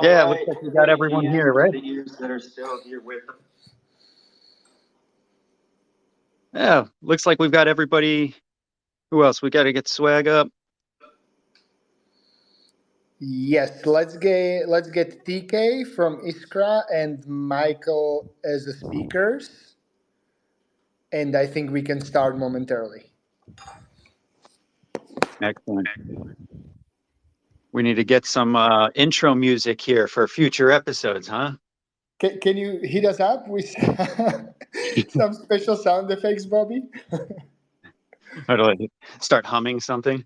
Yeah, it looks like we got everyone here, right? That are still here with us. Yeah, looks like we've got everybody. Who else? We got to get swag up. Yes, let's get TK from ISKRA and Michael as the speakers, and I think we can start momentarily. Excellent. We need to get some intro music here for future episodes, huh? Can you hit us up with some special sound effects, Bobby? How do I start humming something?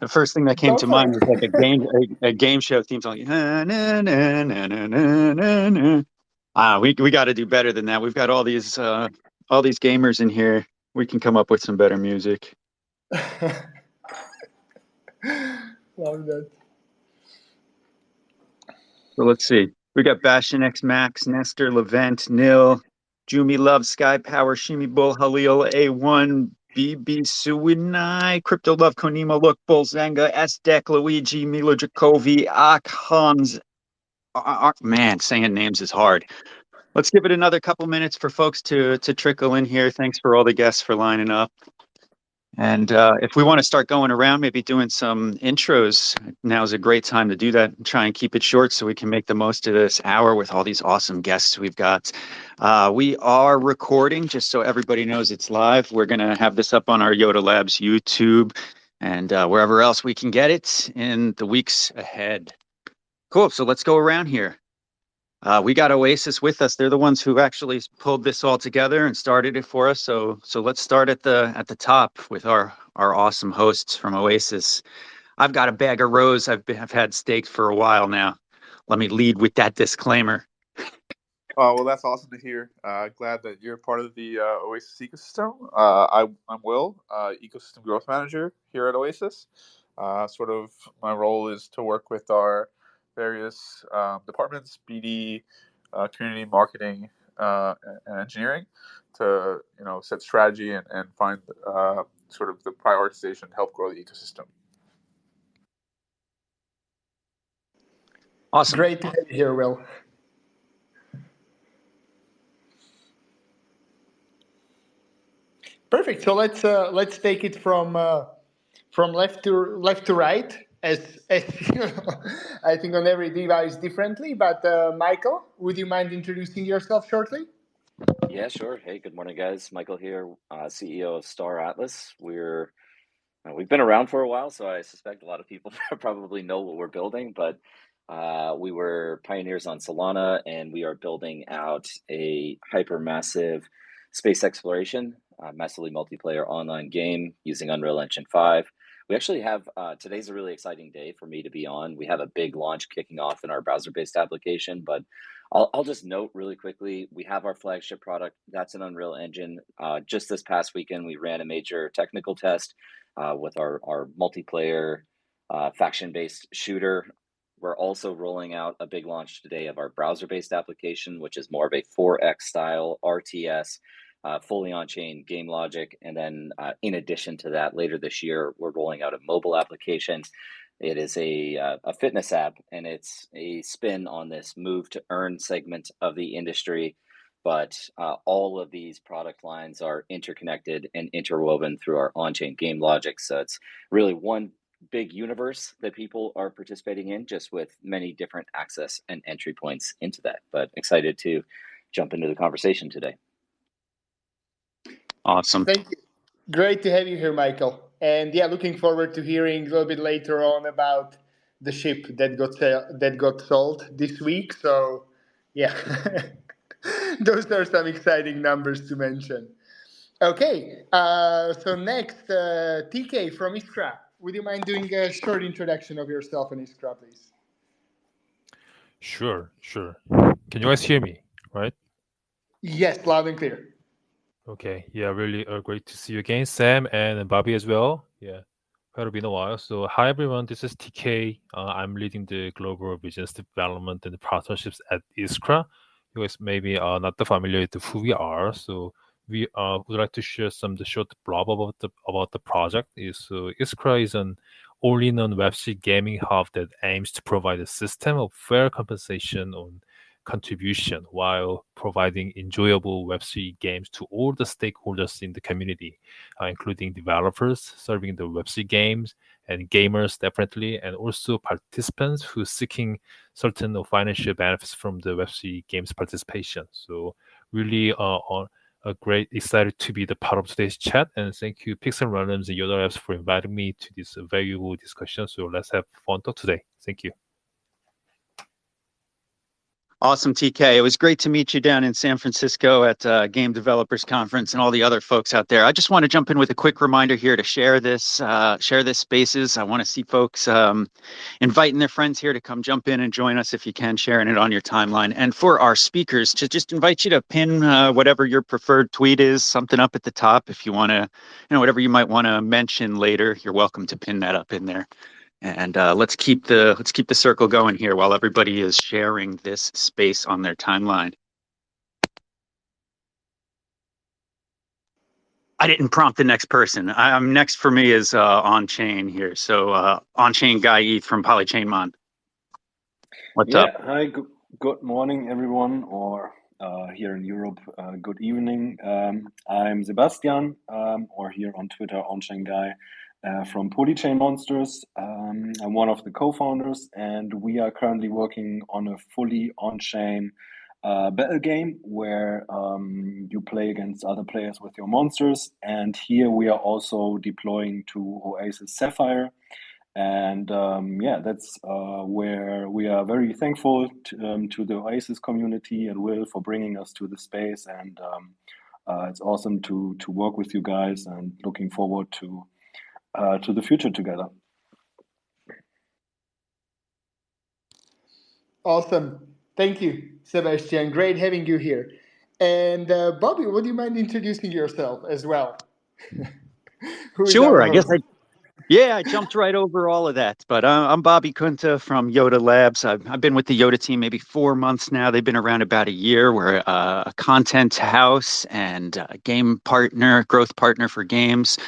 The first thing that came Go to for mind was like it. a game show theme song. Na, na, na, na, na, na, na, na. We got to do better than that. We've got all these gamers in here. We can come up with some better music. Love that. So let's see. We got Bastion X Max, Nestor, Levent, Nil, Jumi Love, Sky Power, Shimi Bull, Halil, A1, BB Suinai, Crypto Love, Konimo, Look, Bull, Zanga, S Deck, Luigi, Milo Jacovi, Ak, Hans. Man, saying names is hard. Let's give it another couple minutes for folks to trickle in here. Thanks for all the guests for lining up. And if we want to start going around, maybe doing some intros, now's a great time to do that. Try and keep it short so we can make the most of this hour with all these awesome guests we've got. We are recording, just so everybody knows it's live. We're going to have this up on our Yoda Labs YouTube and wherever else we can get it in the weeks ahead. Cool. So let's go around here. We got Oasis with us. They're the ones who actually pulled this all together and started it for us. So let's start at the top with our awesome hosts from Oasis. I've got a bag of rose. I've had steak for a while now. Let me lead with that disclaimer. Well, that's awesome to hear. Glad that you're part of the Oasis ecosystem. I'm Will, Ecosystem Growth Manager here at Oasis. Sort of my role is to work with our various departments, BD, community marketing, and engineering, to set strategy and find sort of the prioritization to help grow the ecosystem. Awesome. Great to have you here, Will. Perfect. So let's take it from left to right, as I think on every device differently. But Michael, would you mind introducing yourself shortly? Yeah, sure. Hey, good morning, guys. Michael here, CEO of Star Atlas. We've been around for a while, so I suspect a lot of people probably know what we're building. But we were pioneers on Solana, and we are building out a hypermassive space exploration, massively multiplayer online game using Unreal Engine 5. We actually have today's a really exciting day for me to be on. We have a big launch kicking off in our browser-based application, but I'll just note really quickly, we have our flagship product. That's an Unreal Engine. Just this past weekend, we ran a major technical test with our multiplayer faction-based shooter. We're also rolling out a big launch today of our browser-based application, which is more of a 4X style RTS, fully on-chain game logic. And then in addition to that, later this year, we're rolling out a mobile application. It is a fitness app, and it's a spin on this move to earn segment of the industry. But all of these product lines are interconnected and interwoven through our on-chain game logic. So it's really one big universe that people are participating in, just with many different access and entry points into that. But excited to jump into the conversation today. Awesome. Thank you. Great to have you here, Michael. And yeah, looking forward to hearing a little bit later on about the ship that got sold this week. So yeah, those are some exciting numbers to mention. Okay, so next, TK from ISKRA. Would you mind doing a short introduction of yourself and ISKRA, please? Sure. Can you guys hear me, right? Yes, loud and clear. Okay. Yeah, really great to see you again, Sam and Bobby as well. Yeah, it's been a while. So, hi everyone, this is TK. I'm leading the global business development and partnerships at ISKRA. You guys maybe are not familiar with who we are, so we would like to share the short blog about the project. ISKRA is an all-in-one Web3 gaming hub that aims to provide a system of fair compensation on contribution while providing enjoyable Web3 games to all the stakeholders in the community, including developers serving the Web3 games and gamers definitely, and also participants who are seeking certain financial benefits from the Web3 games participation. So really a great excited to be the part of today's chat, and thank you Pixel Runners and Yoda Labs for inviting me to this valuable discussion. So let's have fun talk today. Thank you. Awesome, TK. It was great to meet you down in San Francisco at Game Developers Conference and all the other folks out there. I just want to jump in with a quick reminder here to share this spaces. I want to see folks inviting their friends here to come jump in and join us if you can, sharing it on your timeline. And for our speakers, to just invite you to pin whatever your preferred tweet is, something up at the top. If you want to, whatever you might want to mention later, you're welcome to pin that up in there. And let's keep the circle going here while everybody is sharing this space on their timeline. I didn't prompt the next person. Next for me is Onchain here. So Onchain Guy from Polychainmon. What's up? Hi, good morning, everyone, or here in Europe, good evening. I'm Sebastian, or here on Twitter, Onchain Guy. From Polychain Monsters. I'm one of the co-founders, and we are currently working on a fully on-chain battle game where you play against other players with your monsters. And here we are also deploying to Oasis Sapphire. And that's where we are very thankful to the Oasis community and Will for bringing us to the space. And it's awesome to work with you guys, and looking forward to the future together. Awesome. Thank you, Sebastian. Great having you here. And Bobby, would you mind introducing yourself as well? Sure, I guess I jumped right over all of that. But I'm Bobby Kunta from Yoda Labs. I've been with the Yoda team maybe 4 months now. They've been around about a year. We're a content house and a game partner, growth partner for games.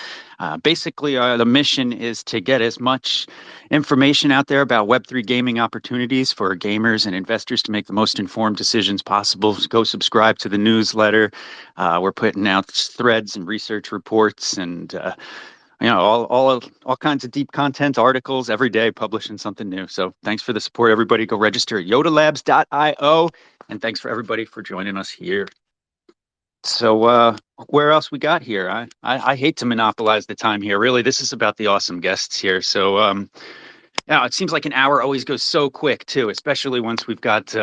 Basically, the mission is to get as much information out there about Web3 gaming opportunities for gamers and investors to make the most informed decisions possible. Go subscribe to the newsletter. We're putting out threads and research reports and all kinds of deep content articles every day, publishing something new. So thanks for the support, everybody. Go register at yodalabs.io. And thanks for everybody for joining us here. So where else we got here? I hate to monopolize the time here. Really, this is about the awesome guests here. So it seems like an hour always goes so quick too, especially once we've got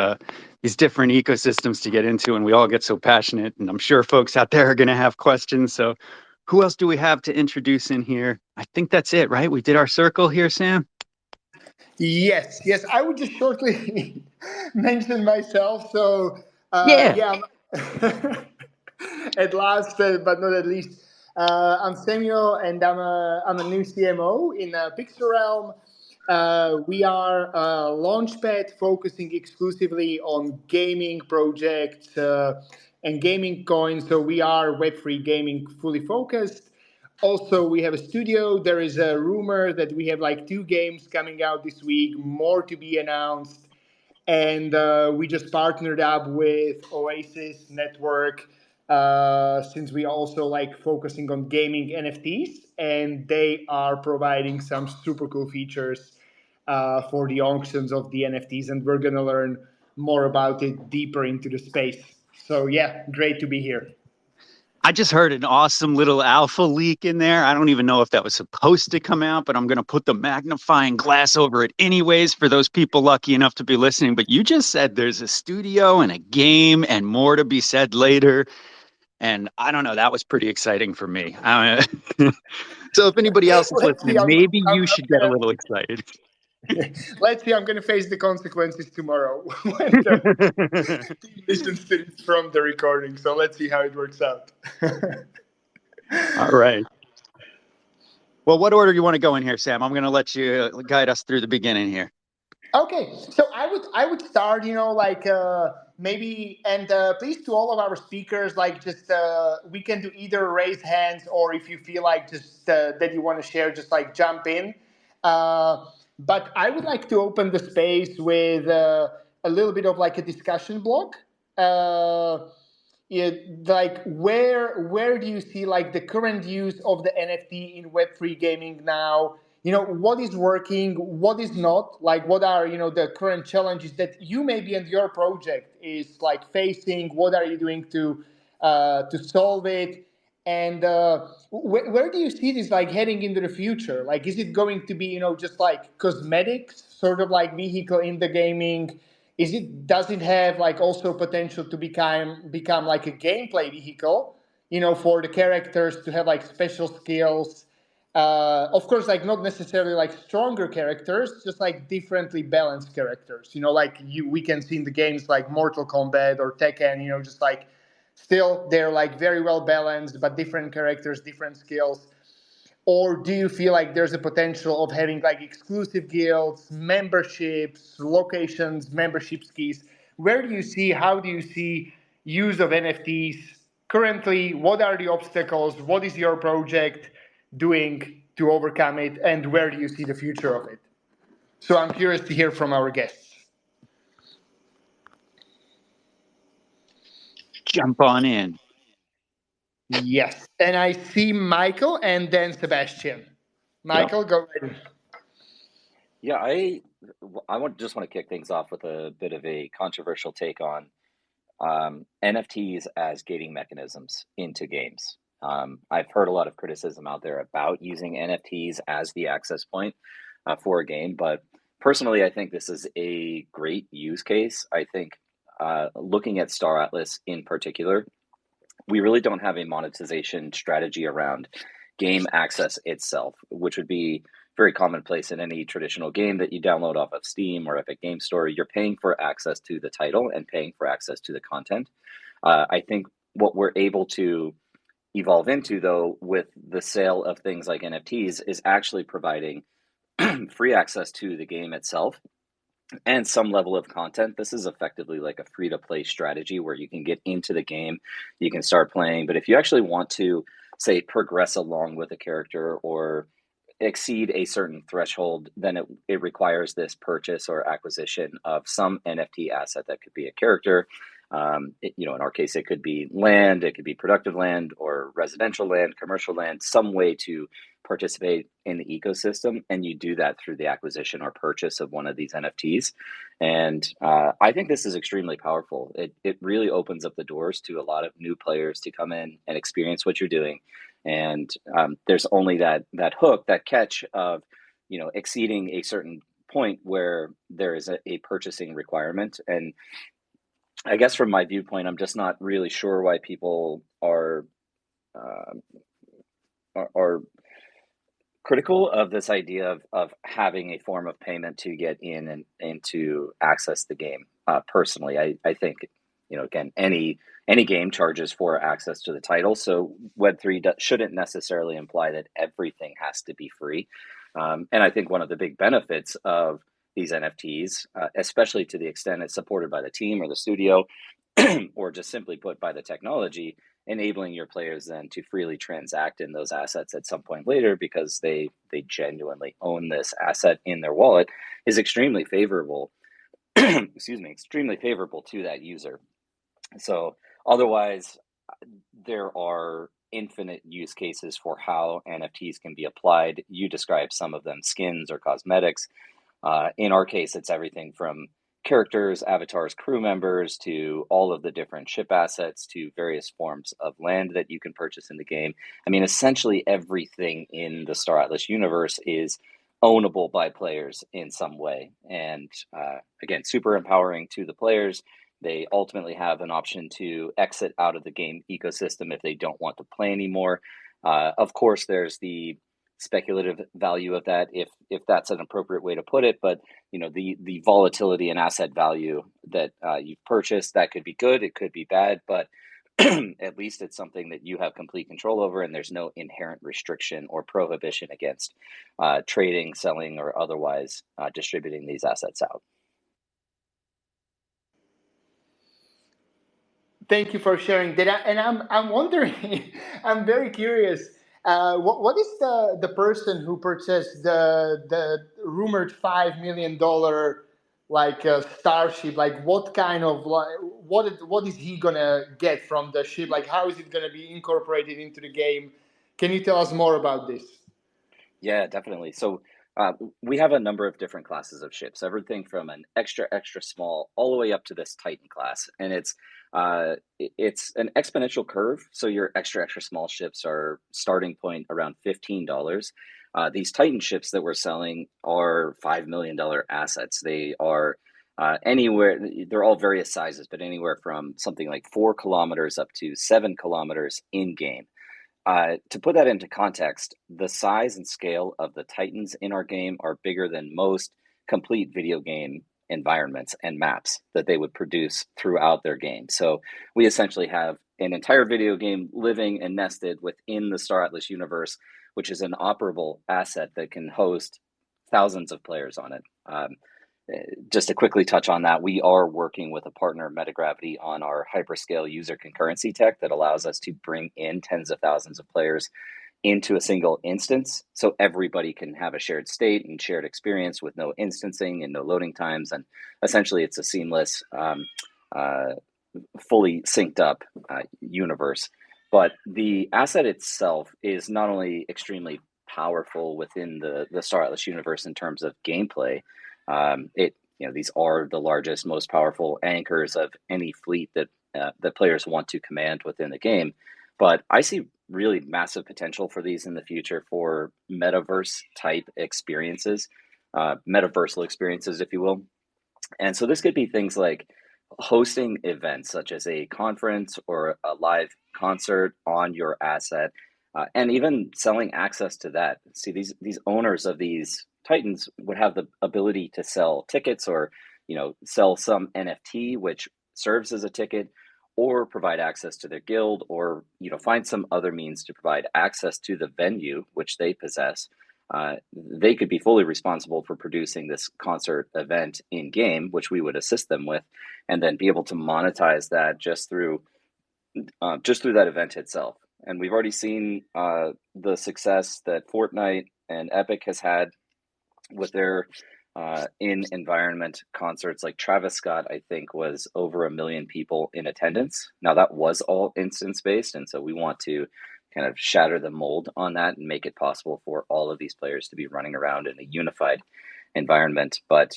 these different ecosystems to get into and we all get so passionate. And I'm sure folks out there are going to have questions. So who else do we have to introduce in here? I think that's it, right? We did our circle here, Sam? Yes. I would just shortly mention myself. So at last, but not at least, I'm Samuel, and I'm a new CMO in Pixel Realm. We are a launchpad focusing exclusively on gaming projects and gaming coins. So we are Web3 gaming fully focused. Also, we have a studio. There is a rumor that we have like 2 games coming out this week, more to be announced. And we just partnered up with Oasis Network since we also like focusing on gaming NFTs, and they are providing some super cool features for the auctions of the NFTs, and we're gonna learn more about it deeper into the space. So yeah, great to be here. I just heard an awesome little alpha leak in there. I don't even know if that was supposed to come out, but I'm going to put the magnifying glass over it anyways for those people lucky enough to be listening. But you just said there's a studio and a game and more to be said later. And I don't know, that was pretty exciting for me. So if anybody else is listening, maybe you should get a little excited. Let's see, I'm going to face the consequences tomorrow when the team listens to this from the recording. So let's see how it works out. All right. Well, what order do you want to go in here, Sam? I'm going to let you guide us through the beginning here. Okay, so I would start, maybe, and please to all of our speakers, we can do either raise hands or if you feel like just that you want to share, just like jump in. But I would like to open the space with a little bit of like a discussion block. Like where do you see like the current use of the NFT in Web3 gaming now? What is working, what is not, like what are the current challenges that you maybe and your project is like facing? What are you doing to solve it? And where do you see this like heading into the future? Like, is it going to be just like cosmetics, sort of like vehicle in the gaming? Does it have like also potential to become like a gameplay vehicle, for the characters to have like special skills? Of course, like not necessarily like stronger characters, just like differently balanced characters. Like we can see in the games like Mortal Kombat or Tekken. Just like still they're like very well balanced, but different characters, different skills. Or do you feel like there's a potential of having like exclusive guilds, memberships, locations, membership skis? How do you see use of NFTs currently? What are the obstacles? What is your project doing to overcome it? And where do you see the future of it? So I'm curious to hear from our guests. Jump on in. Yes. And I see Michael and then Sebastian. Michael, go ahead. Yeah, just want to kick things off with a bit of a controversial take on NFTs as gating mechanisms into games. I've heard a lot of criticism out there about using NFTs as the access point for a game, but personally, I think this is a great use case. I think looking at Star Atlas in particular, we really don't have a monetization strategy around game access itself, which would be very commonplace in any traditional game that you download off of Steam or Epic Game Store. You're paying for access to the title and paying for access to the content. I think what we're able to evolve into, though, with the sale of things like NFTs is actually providing free access to the game itself and some level of content. This is effectively like a free to play strategy where you can get into the game, you can start playing. But if you actually want to, say, progress along with a character or exceed a certain threshold, then it requires this purchase or acquisition of some NFT asset that could be a character. In our case, it could be land, it could be productive land or residential land, commercial land, some way to participate in the ecosystem. And you do that through the acquisition or purchase of one of these NFTs. And I think this is extremely powerful. It really opens up the doors to a lot of new players to come in and experience what you're doing. And there's only that hook, that catch of, exceeding a certain point where there is a purchasing requirement. And I guess from my viewpoint, I'm just not really sure why people are critical of this idea of having a form of payment to get in and to access the game. Personally, I think, again, any game charges for access to the title. So Web3 shouldn't necessarily imply that everything has to be free. And I think one of the big benefits of these NFTs, especially to the extent it's supported by the team or the studio, or just simply put by the technology, enabling your players then to freely transact in those assets at some point later because they genuinely own this asset in their wallet, is extremely favorable. Extremely favorable to that user. So otherwise, there are infinite use cases for how NFTs can be applied. You described some of them, skins or cosmetics. In our case, it's everything from characters, avatars, crew members, to all of the different ship assets, to various forms of land that you can purchase in the game. I mean, essentially everything in the Star Atlas universe is ownable by players in some way. And again, super empowering to the players. They ultimately have an option to exit out of the game ecosystem if they don't want to play anymore. Of course, there's the speculative value of that, if that's an appropriate way to put it, but the volatility and asset value that you've purchased, that could be good, it could be bad, but at least it's something that you have complete control over, and there's no inherent restriction or prohibition against trading, selling, or otherwise distributing these assets out. Thank you for sharing that. And I'm wondering, I'm very curious. what is the person who purchased the rumored $5 million like starship? Like what kind of like what is he gonna get from the ship? Like how is it gonna be incorporated into the game? Can you tell us more about this? Yeah, definitely. So we have a number of different classes of ships, everything from an extra small all the way up to this Titan class, and it's an exponential curve. So your extra small ships are starting point around $15. These Titan ships that we're selling are $5 million assets. They are anywhere. They're all various sizes, but anywhere from something like 4 kilometers up to 7 kilometers in game. To put that into context, the size and scale of the Titans in our game are bigger than most complete video game environments and maps that they would produce throughout their game. So we essentially have an entire video game living and nested within the Star Atlas universe, which is an operable asset that can host thousands of players on it. Just to quickly touch on that, we are working with a partner, Metagravity, on our hyperscale user concurrency tech that allows us to bring in tens of thousands of players into a single instance. So everybody can have a shared state and shared experience with no instancing and no loading times. And essentially, it's a seamless, fully synced up universe. But the asset itself is not only extremely powerful within the Star Atlas universe in terms of gameplay. These are the largest, most powerful anchors of any fleet that players want to command within the game. But I see really massive potential for these in the future for metaverse type experiences, metaversal experiences, if you will. And so this could be things like hosting events such as a conference or a live concert on your asset, and even selling access to that. See, these owners of these Titans would have the ability to sell tickets or, sell some NFT, which serves as a ticket, or provide access to their guild, or, find some other means to provide access to the venue, which they possess. They could be fully responsible for producing this concert event in game, which we would assist them with, and then be able to monetize that just through that event itself. And we've already seen the success that Fortnite and Epic has had with their in-environment concerts. Like Travis Scott, I think, was over 1 million people in attendance. Now, that was all instance-based, and so we want to kind of shatter the mold on that and make it possible for all of these players to be running around in a unified environment. But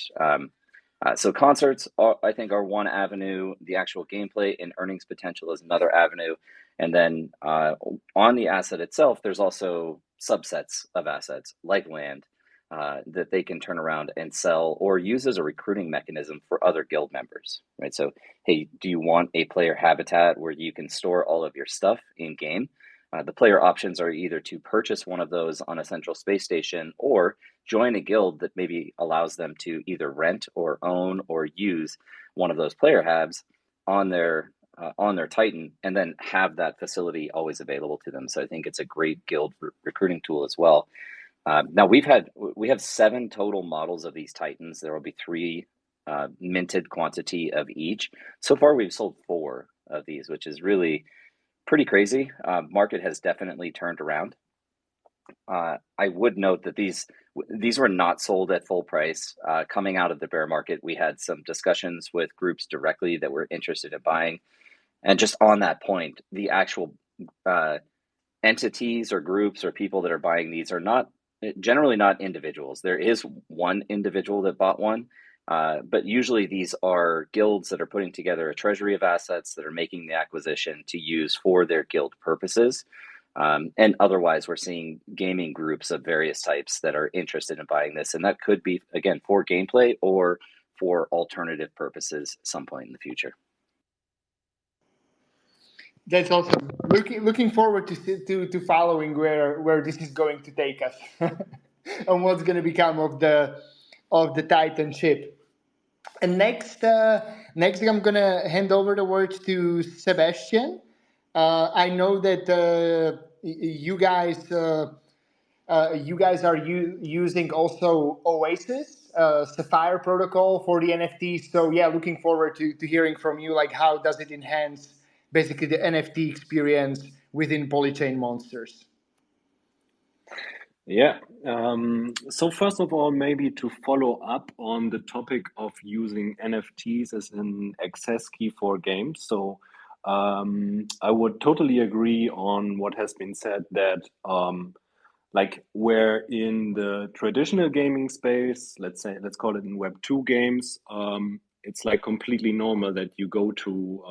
so concerts, I think, are one avenue. The actual gameplay and earnings potential is another avenue. And then on the asset itself, there's also subsets of assets like land that they can turn around and sell or use as a recruiting mechanism for other guild members, right? So, hey, do you want a player habitat where you can store all of your stuff in game? The player options are either to purchase one of those on a central space station or join a guild that maybe allows them to either rent or own or use one of those player habs on their Titan, and then have that facility always available to them. So I think it's a great guild recruiting tool as well. Now we have 7 total models of these Titans. There will be 3 minted quantity of each. So far, we've sold 4 of these, which is really pretty crazy. Market has definitely turned around. I would note that these were not sold at full price. Coming out of the bear market, we had some discussions with groups directly that were interested in buying. And just on that point, the actual entities or groups or people that are buying these are generally not individuals. There is one individual that bought one, but usually these are guilds that are putting together a treasury of assets that are making the acquisition to use for their guild purposes. And otherwise, we're seeing gaming groups of various types that are interested in buying this. And that could be, again, for gameplay or for alternative purposes at some point in the future. That's awesome. Looking forward to following where this is going to take us, and what's going to become of the Titan ship. And next I'm going to hand over the word to Sebastian. I know that you guys are using also Oasis, Sapphire protocol for the NFTs. So yeah, looking forward to hearing from you. Like, how does it enhance basically the NFT experience within Polychain Monsters? Yeah. So first of all, maybe to follow up on the topic of using NFTs as an access key for games. So I would totally agree on what has been said that like where in the traditional gaming space, let's call it in Web2 games, it's like completely normal that you go to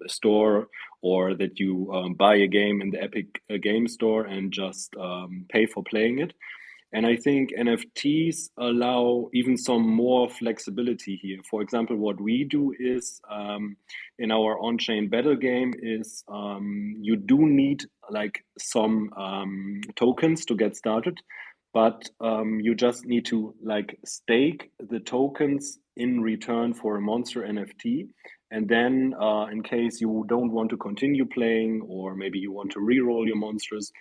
a store or that you buy a game in the Epic Game Store and just pay for playing it. And I think NFTs allow even some more flexibility here. For example, what we do is in our on-chain battle game is you do need like some tokens to get started, but you just need to like stake the tokens in return for a monster NFT. And then in case you don't want to continue playing, or maybe you want to re-roll your monsters,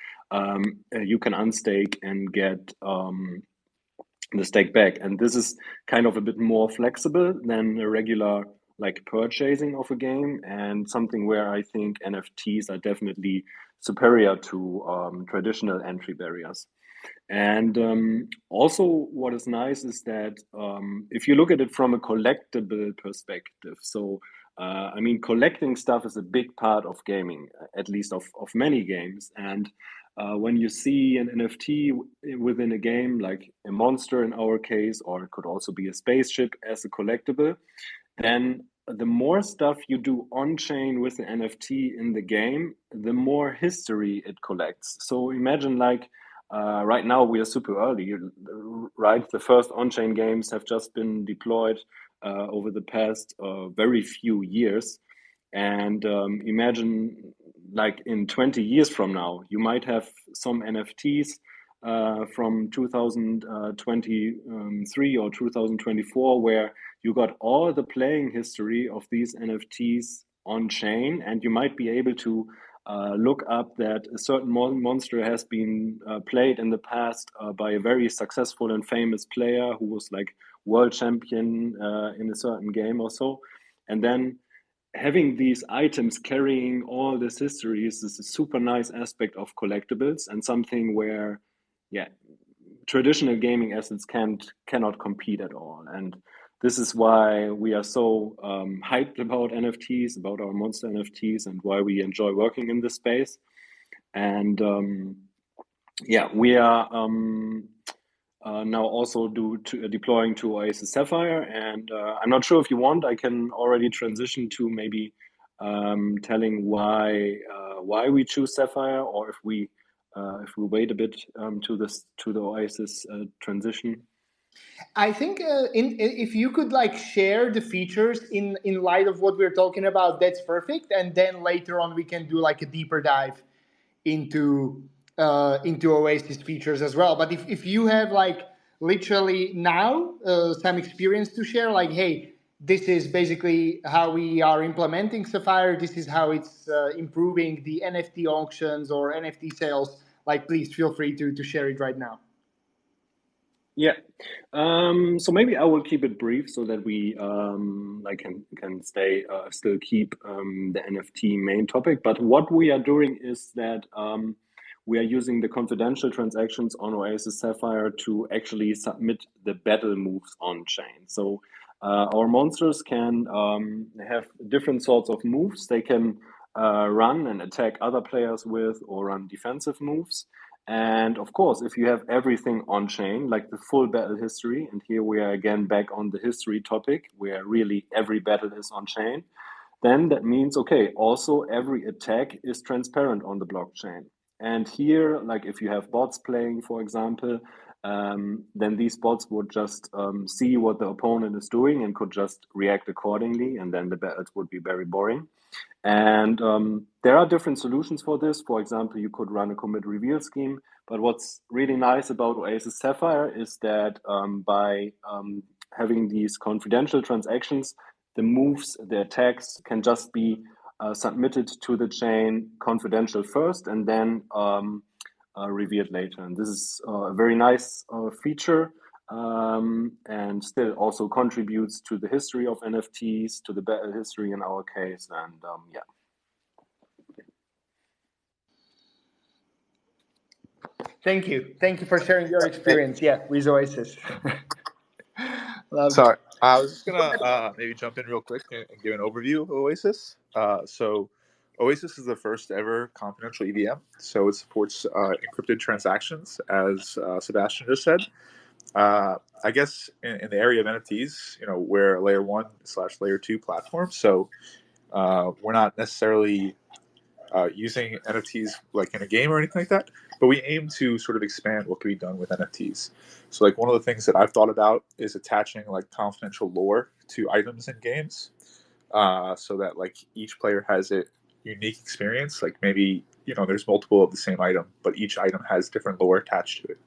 you can unstake and get the stake back. And this is kind of a bit more flexible than a regular like purchasing of a game, and something where I think NFTs are definitely superior to traditional entry barriers. And also, what is nice is that if you look at it from a collectible perspective, so I mean, collecting stuff is a big part of gaming, at least of many games. And when you see an NFT within a game, like a monster in our case, or it could also be a spaceship as a collectible, then the more stuff you do on chain with the NFT in the game, the more history it collects. So imagine like right now we are super early, right? The first on-chain games have just been deployed over the past very few years. And imagine like in 20 years from now, you might have some NFTs from 2023 or 2024 where you got all the playing history of these NFTs on chain, and you might be able to look up that a certain monster has been played in the past by a very successful and famous player who was like world champion in a certain game or so. And then having these items carrying all this history is a super nice aspect of collectibles, and something where, yeah, traditional gaming assets cannot compete at all. And this is why we are so hyped about NFTs, about our monster NFTs, and why we enjoy working in this space. And yeah, we are now also deploying to Oasis Sapphire. And I'm not sure if you want, I can already transition to maybe telling why we choose Sapphire, or if we wait a bit to the Oasis transition. I think if you could like share the features in light of what we're talking about, that's perfect. And then later on we can do like a deeper dive into Oasis features as well. But if you have like literally now some experience to share, like, hey, this is basically how we are implementing Sapphire. This is how it's improving the NFT auctions or NFT sales. Like, please feel free to share it right now. Yeah, so maybe I will keep it brief so that we like can stay still keep the NFT main topic. But what we are doing is that we are using the confidential transactions on Oasis Sapphire to actually submit the battle moves on chain. So our monsters can have different sorts of moves. They can run and attack other players with, or run defensive moves. And of course, if you have everything on chain, like the full battle history, and here we are again back on the history topic, where really every battle is on chain, then that means, okay, also every attack is transparent on the blockchain. And here, like if you have bots playing, for example, then these bots would just see what the opponent is doing and could just react accordingly, and then the battles would be very boring. And there are different solutions for this. For example, you could run a commit reveal scheme. But what's really nice about Oasis Sapphire is that by having these confidential transactions, the moves, the attacks can just be submitted to the chain confidential first, and then revealed later. And this is a very nice feature, and still also contributes to the history of NFTs, to the battle history in our case. And yeah. Thank you for sharing your experience. Yeah, with Oasis. Love it. Sorry, I was just gonna maybe jump in real quick and give an overview of Oasis. So, Oasis is the first ever confidential EVM. So it supports encrypted transactions, as Sebastian just said. I guess in the area of NFTs, we're a layer 1/layer 2 platform. So we're not necessarily using NFTs like in a game or anything like that, but we aim to sort of expand what can be done with NFTs. So like one of the things that I've thought about is attaching like confidential lore to items in games, so that like each player has a unique experience. Like maybe there's multiple of the same item, but each item has different lore attached to it.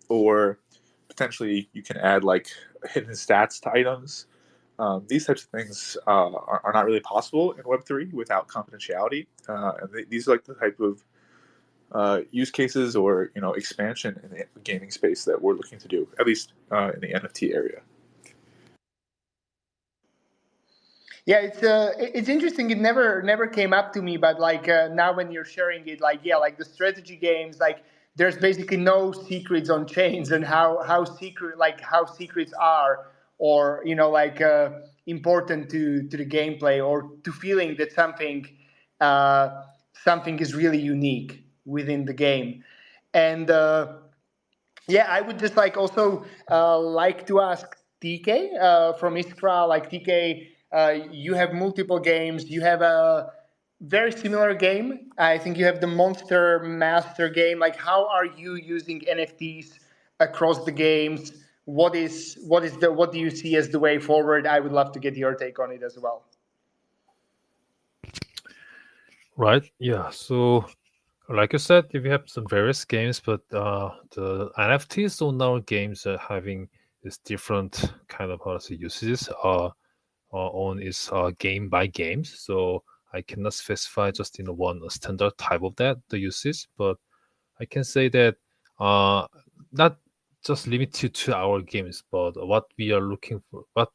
Or potentially you can add like hidden stats to items. These types of things are not really possible in Web3 without confidentiality. And these are like the type of use cases or expansion in the gaming space that we're looking to do, at least in the NFT area. Yeah, it's interesting. It never came up to me, but like now when you're sharing it, like like the strategy games, like there's basically no secrets on chains and how secrets are, or important to the gameplay or to feeling that something is really unique within the game, and. I would just like to ask TK from ISKRA. Like TK, you have multiple games. You have a very similar game. I think you have the Monster Master game. Like, how are you using NFTs across the games? What do you see as the way forward? I would love to get your take on it as well. Right. Yeah. So, like you said, we have some various games, but the NFTs on our games are having this different kind of uses on its game by games. So I cannot specify just in one standard type of the uses, but I can say that not just limited to our games, but what we are looking for, what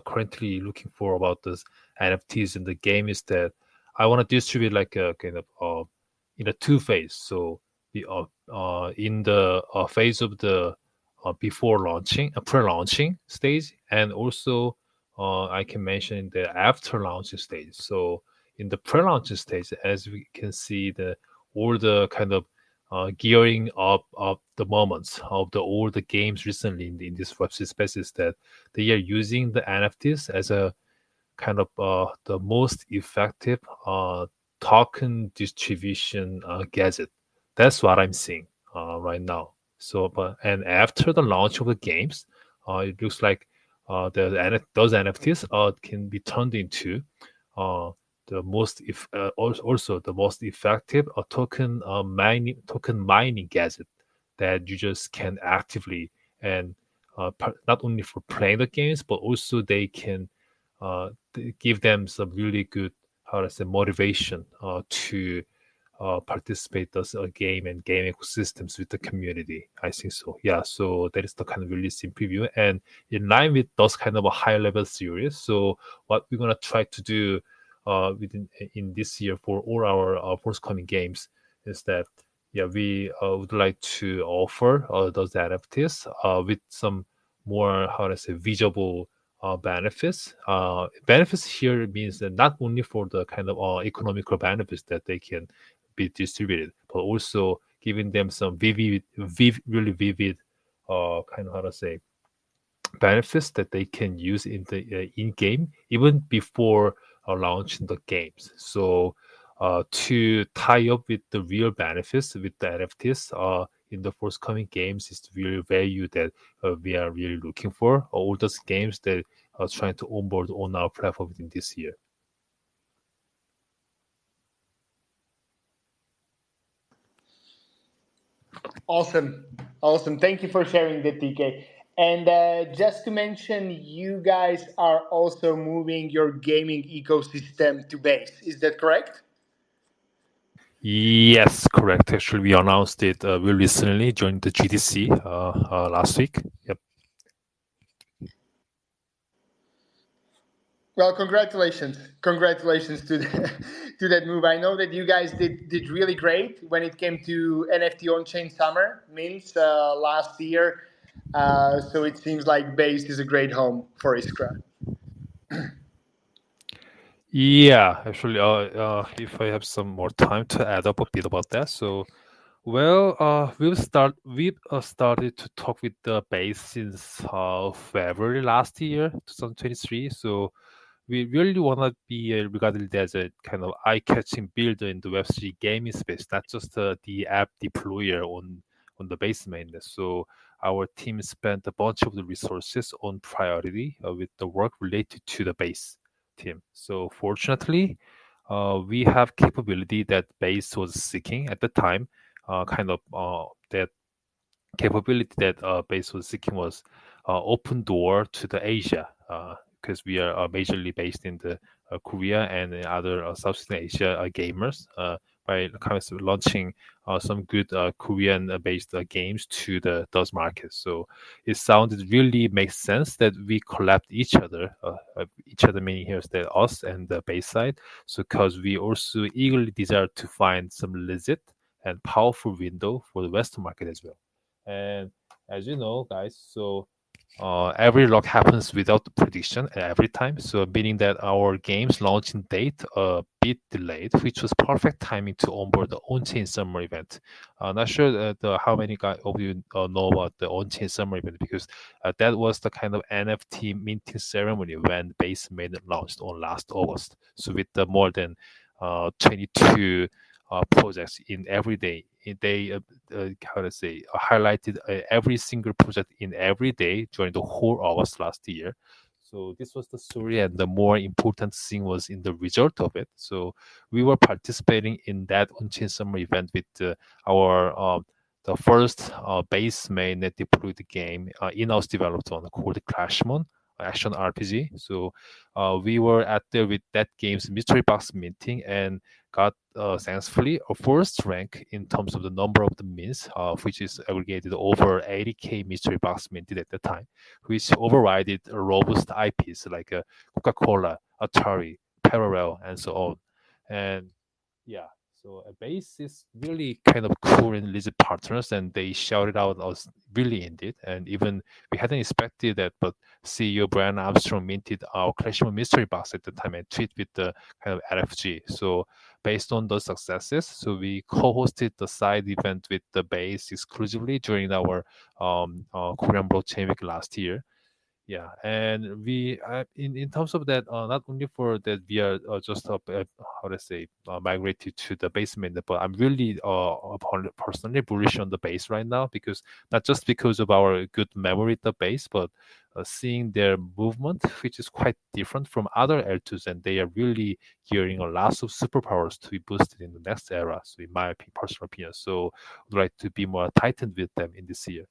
currently looking for about this NFTs in the game is that I want to distribute like a kind of in a two phase. So the in the phase of the before launching, pre-launching stage, and also I can mention the after launching stage. So in the pre-launching stage, as we can see, the all the kind of gearing up of the moments of all the games recently in this Web3 spaces that they are using the NFTs as a kind of the most effective token distribution gadget. That's what I'm seeing right now. So, and after the launch of the games, it looks like those NFTs can be turned into the most also the most effective token mining gadget that users can actively and not only for playing the games but also they can give them some really good how to say motivation to participate as a game and game ecosystems with the community. I think so. Yeah. So that is the kind of release in preview and in line with those kind of a high level series. So what we're gonna try to do in this year for all our forthcoming games is that we would like to offer those NFTs with some more how to say visible benefits. Benefits here means that not only for the kind of economical benefits that they can be distributed, but also giving them some really vivid kind of how to say benefits that they can use in the in game even before launching the games. So to tie up with the real benefits with the NFTs in the forthcoming games is the real value that we are really looking for. All those games that are trying to onboard on our platform within this year. Awesome. Thank you for sharing that, TK. And just to mention, you guys are also moving your gaming ecosystem to base. Is that correct? Yes, correct. Actually, we announced it very recently during the GDC last week. Yep. Well, congratulations to to that move. I know that you guys did really great when it came to NFT on-chain summer means last year. So it seems like Base is a great home for ISKRA. Yeah, actually, if I have some more time to add up a bit about that, so well, we've started to talk with the base since February last year, 2023. So we really want to be regarded as a kind of eye-catching builder in the Web3 gaming space, not just the app deployer on the base mainnet. So our team spent a bunch of the resources on priority with the work related to the base team. So fortunately, we have capability that base was seeking at the time, kind of that capability that base was seeking was open door to the Asia, because we are majorly based in the Korea and in other Southeast Asia gamers, by kind of launching some good Korean-based games to those markets. So it sounded really makes sense that we collabed each other meaning here is that us and the base side. So because we also eagerly desire to find some legit and powerful window for the Western market as well. And as you know, guys, so every lock happens without the prediction every time. So meaning that our game's launching date a bit delayed, which was perfect timing to onboard the on-chain summer event. Not sure how many guys of you know about the on-chain summer event, because that was the kind of NFT minting ceremony when Base made it launched on last August. So with the more than 22 projects in every day. They how to say highlighted every single project in every day during the whole August last year. So this was the story, and the more important thing was in the result of it. So we were participating in that on-chain summer event with our the first base mainnet deployed game in-house developed one called Clashmon action RPG. So we were at there with that game's mystery box minting and got thankfully a first rank in terms of the number of the mints, which is aggregated over 80k mystery box minted at the time, which overrided robust IPs like Coca-Cola, Atari, Parallel, and so on. And yeah, so a base is really kind of cool and legit partners, and they shouted out us really indeed. And even we hadn't expected that, but CEO Brian Armstrong minted our Clashmon mystery box at the time and tweet with the kind of RFG. So based on those successes, so we co-hosted the side event with the base exclusively during our Korean blockchain week last year. Yeah, and we in terms of that, not only for that we are just how to say migrated to the basement, but I'm really personally bullish on the base right now, because not just because of our good memory at the base, but seeing their movement, which is quite different from other L2s, and they are really gearing a lot of superpowers to be boosted in the next era. So in my personal opinion, so I'd like to be more tightened with them in this year.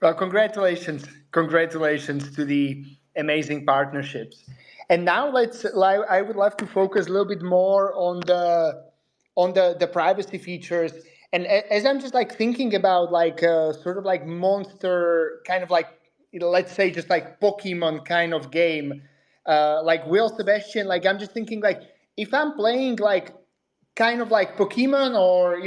Well, congratulations to the amazing partnerships. And now I would love to focus a little bit more on the privacy features. And as I'm just like thinking about like sort of like monster kind of like, let's say just like Pokemon kind of game, like Will Sebastian, like I'm just thinking like if I'm playing like kind of like Pokemon or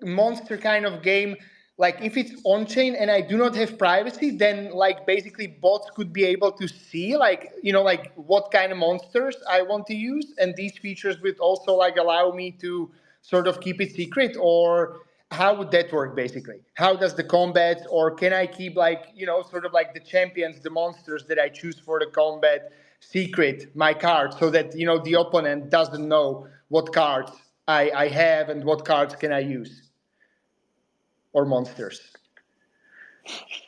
monster kind of game, like if it's on chain and I do not have privacy, then like basically bots could be able to see like like what kind of monsters I want to use, and these features would also like allow me to sort of keep it secret. Or how would that work basically? How does the combat, or can I keep like sort of like the champions, the monsters that I choose for the combat secret, my cards, so that the opponent doesn't know what cards I have and what cards can I use, or monsters?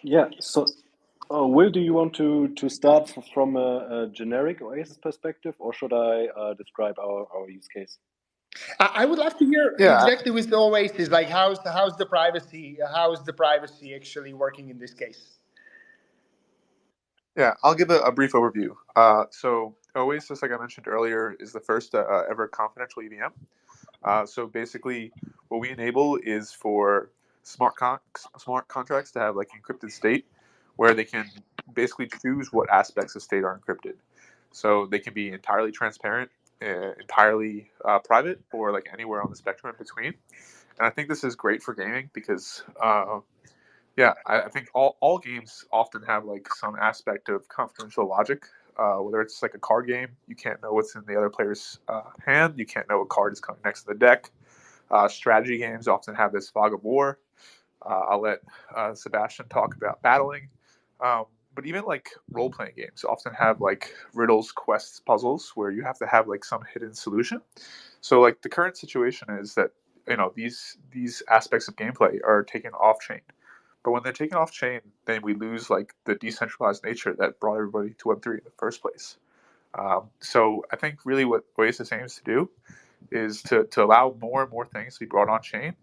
Yeah. So, Will, do you want to start from a generic Oasis perspective, or should I describe our use case? I would love to hear Yeah, exactly with the Oasis, like how's the privacy actually working in this case? yeah. I'll give a brief overview. So Oasis, like I mentioned earlier, is the first ever confidential EVM. So basically, what we enable is for smart contracts to have like encrypted state, where they can basically choose what aspects of state are encrypted. So they can be entirely transparent, entirely private, or like anywhere on the spectrum in between. And I think this is great for gaming because, I think all games often have like some aspect of confidential logic. Whether it's like a card game, you can't know what's in the other player's hand. You can't know what card is coming next to the deck. Strategy games often have this fog of war. I'll let Sebastian talk about battling. But even like role-playing games often have like riddles, quests, puzzles where you have to have like some hidden solution. So like the current situation is that these aspects of gameplay are taken off-chain. But when they're taken off-chain, then we lose like the decentralized nature that brought everybody to Web3 in the first place. So I think really what Oasis aims to do is to allow more and more things to be brought on-chain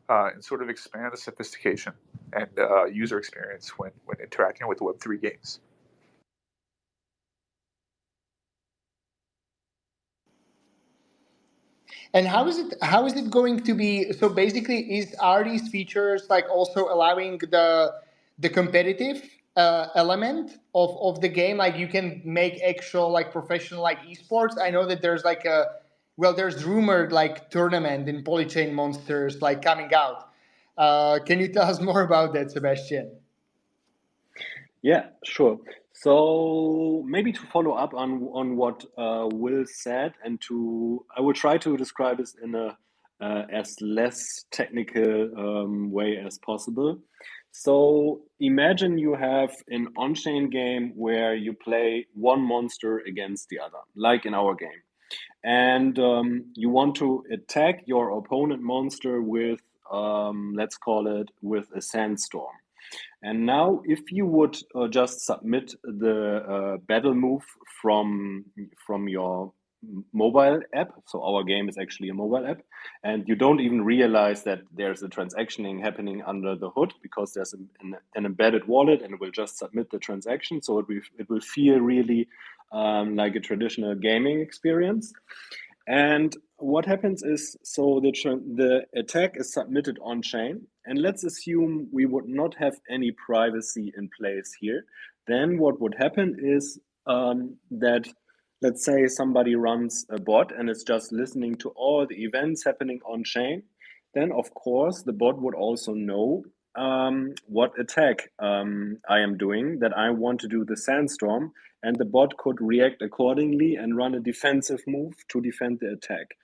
and sort of expand the sophistication and user experience when interacting with Web3 games. And how is it going to be? So basically, are these features like also allowing the competitive element of the game? Like you can make actual like professional like esports. I know that there's like there's rumored like tournament in Polychain Monsters like coming out. Can you tell us more about that, Sebastian? Yeah, sure. So maybe to follow up on what Will said, and I will try to describe this in a as less technical way as possible. So imagine you have an on-chain game where you play one monster against the other, like in our game, and you want to attack your opponent monster with, let's call it, with a sandstorm. And now, if you would just submit the battle move from your mobile app, so our game is actually a mobile app, and you don't even realize that there's a transactioning happening under the hood because there's an embedded wallet, and it will just submit the transaction. So it will feel really like a traditional gaming experience. And what happens is, so the attack is submitted on chain, and let's assume we would not have any privacy in place here. Then what would happen is that, let's say somebody runs a bot and is just listening to all the events happening on chain. Then of course the bot would also know what attack I am doing, that I want to do the sandstorm, and the bot could react accordingly and run a defensive move to defend the attack.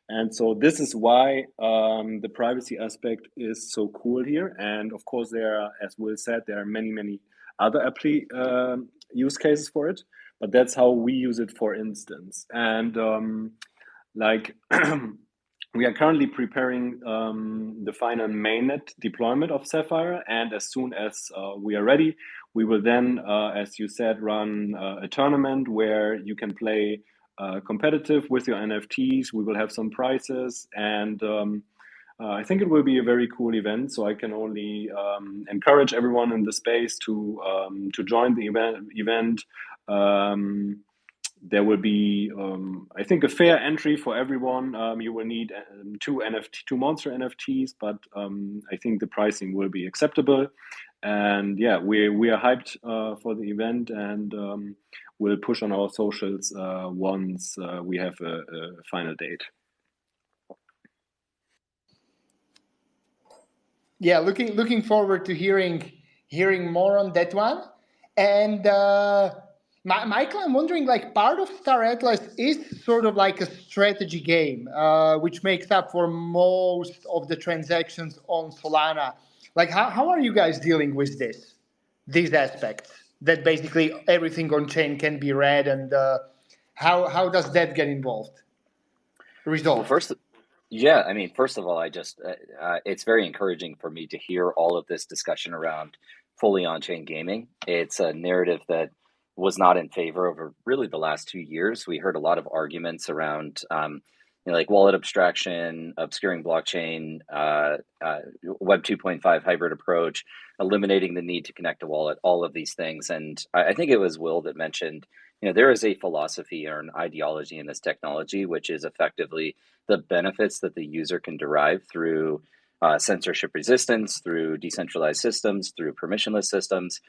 And so this is why the privacy aspect is so cool here. And of course, there are, as Will said, there are many other use cases for it. But that's how we use it, for instance. And we are currently preparing the final mainnet deployment of Sapphire, and as soon as we are ready, we will then, as you said, run a tournament where you can play competitive with your NFTs. We will have some prizes, and I think it will be a very cool event. So I can only encourage everyone in the space to join the event. There will be, I think, a fair entry for everyone. You will need two monster NFTs, but I think the pricing will be acceptable. And yeah, we are hyped for the event, and we'll push on our socials once we have a final date. Yeah, looking forward to hearing more on that one. And Michael, I'm wondering, like, part of Star Atlas is sort of like a strategy game, which makes up for most of the transactions on Solana. Like, how are you guys dealing with these aspects? That basically everything on chain can be read, and how does that get involved? Resolved. Well, first of all, it's very encouraging for me to hear all of this discussion around fully on-chain gaming. It's a narrative that was not in favor over really the last 2 years. We heard a lot of arguments around, like wallet abstraction, obscuring blockchain, Web 2.5 hybrid approach, eliminating the need to connect a wallet, all of these things. And I think it was Will that mentioned, there is a philosophy or an ideology in this technology, which is effectively the benefits that the user can derive through censorship resistance, through decentralized systems, through permissionless systems.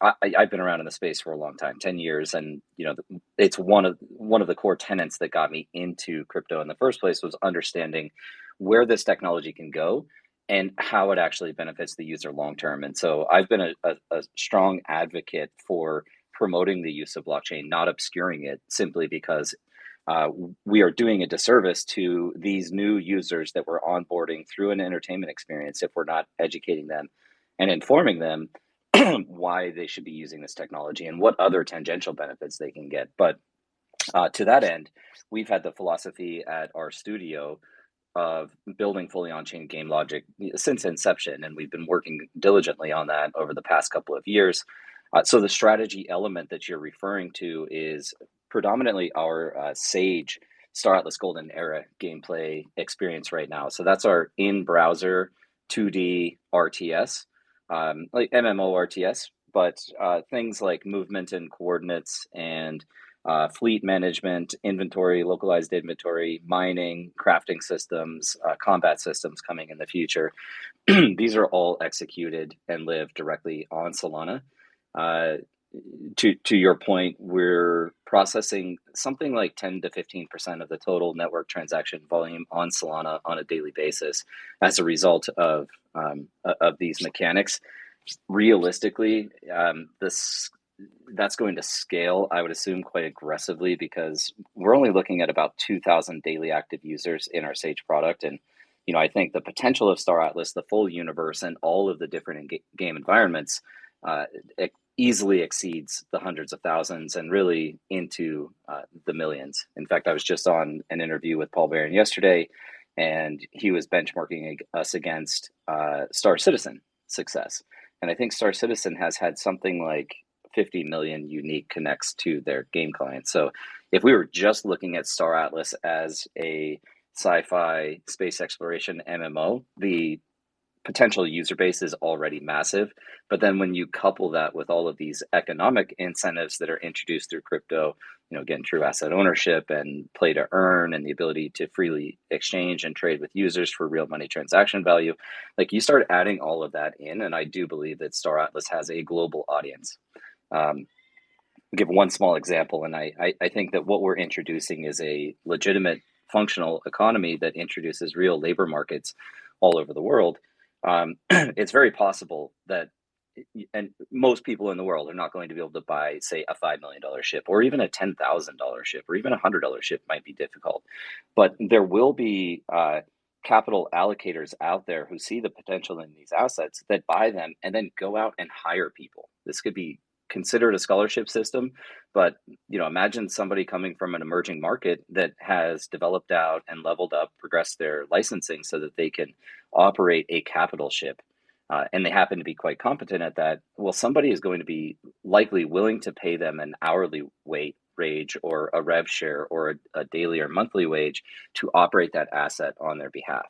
I've been around in the space for a long time, 10 years, and it's one of the core tenets that got me into crypto in the first place was understanding where this technology can go and how it actually benefits the user long term. And so I've been a strong advocate for promoting the use of blockchain, not obscuring it, simply because we are doing a disservice to these new users that we're onboarding through an entertainment experience if we're not educating them and informing them why they should be using this technology and what other tangential benefits they can get. But to that end, we've had the philosophy at our studio of building fully on-chain game logic since inception, and we've been working diligently on that over the past couple of years. So the strategy element that you're referring to is predominantly our Sage Star Atlas Golden Era gameplay experience right now. So that's our in-browser 2D RTS, like MMO RTS, but things like movement and coordinates and fleet management, inventory, localized inventory, mining, crafting systems, combat systems coming in the future. These are all executed and live directly on Solana. To your point, we're processing something like 10 to 15% of the total network transaction volume on Solana on a daily basis as a result of these mechanics. Realistically, that's going to scale, I would assume, quite aggressively because we're only looking at about 2,000 daily active users in our Sage product. And, I think the potential of Star Atlas, the full universe, and all of the different game environments it easily exceeds the hundreds of thousands and really into the millions. In fact, I was just on an interview with Paul Barron yesterday, and he was benchmarking us against Star Citizen success. And I think Star Citizen has had something like 50 million unique connects to their game client. So if we were just looking at Star Atlas as a sci-fi space exploration MMO, the potential user base is already massive. But then when you couple that with all of these economic incentives that are introduced through crypto, again, true asset ownership and play to earn and the ability to freely exchange and trade with users for real money transaction value, like you start adding all of that in. And I do believe that Star Atlas has a global audience. Give one small example, and I think that what we're introducing is a legitimate functional economy that introduces real labor markets all over the world. It's very possible that, and most people in the world are not going to be able to buy, say, a $5 million ship, or even a $10,000 ship, or even a $100 ship might be difficult. But there will be capital allocators out there who see the potential in these assets that buy them and then go out and hire people. This could be considered a scholarship system, but imagine somebody coming from an emerging market that has developed out and leveled up, progressed their licensing so that they can operate a capital ship, and they happen to be quite competent at that. Well, somebody is going to be likely willing to pay them an hourly wage or a rev share or a daily or monthly wage to operate that asset on their behalf.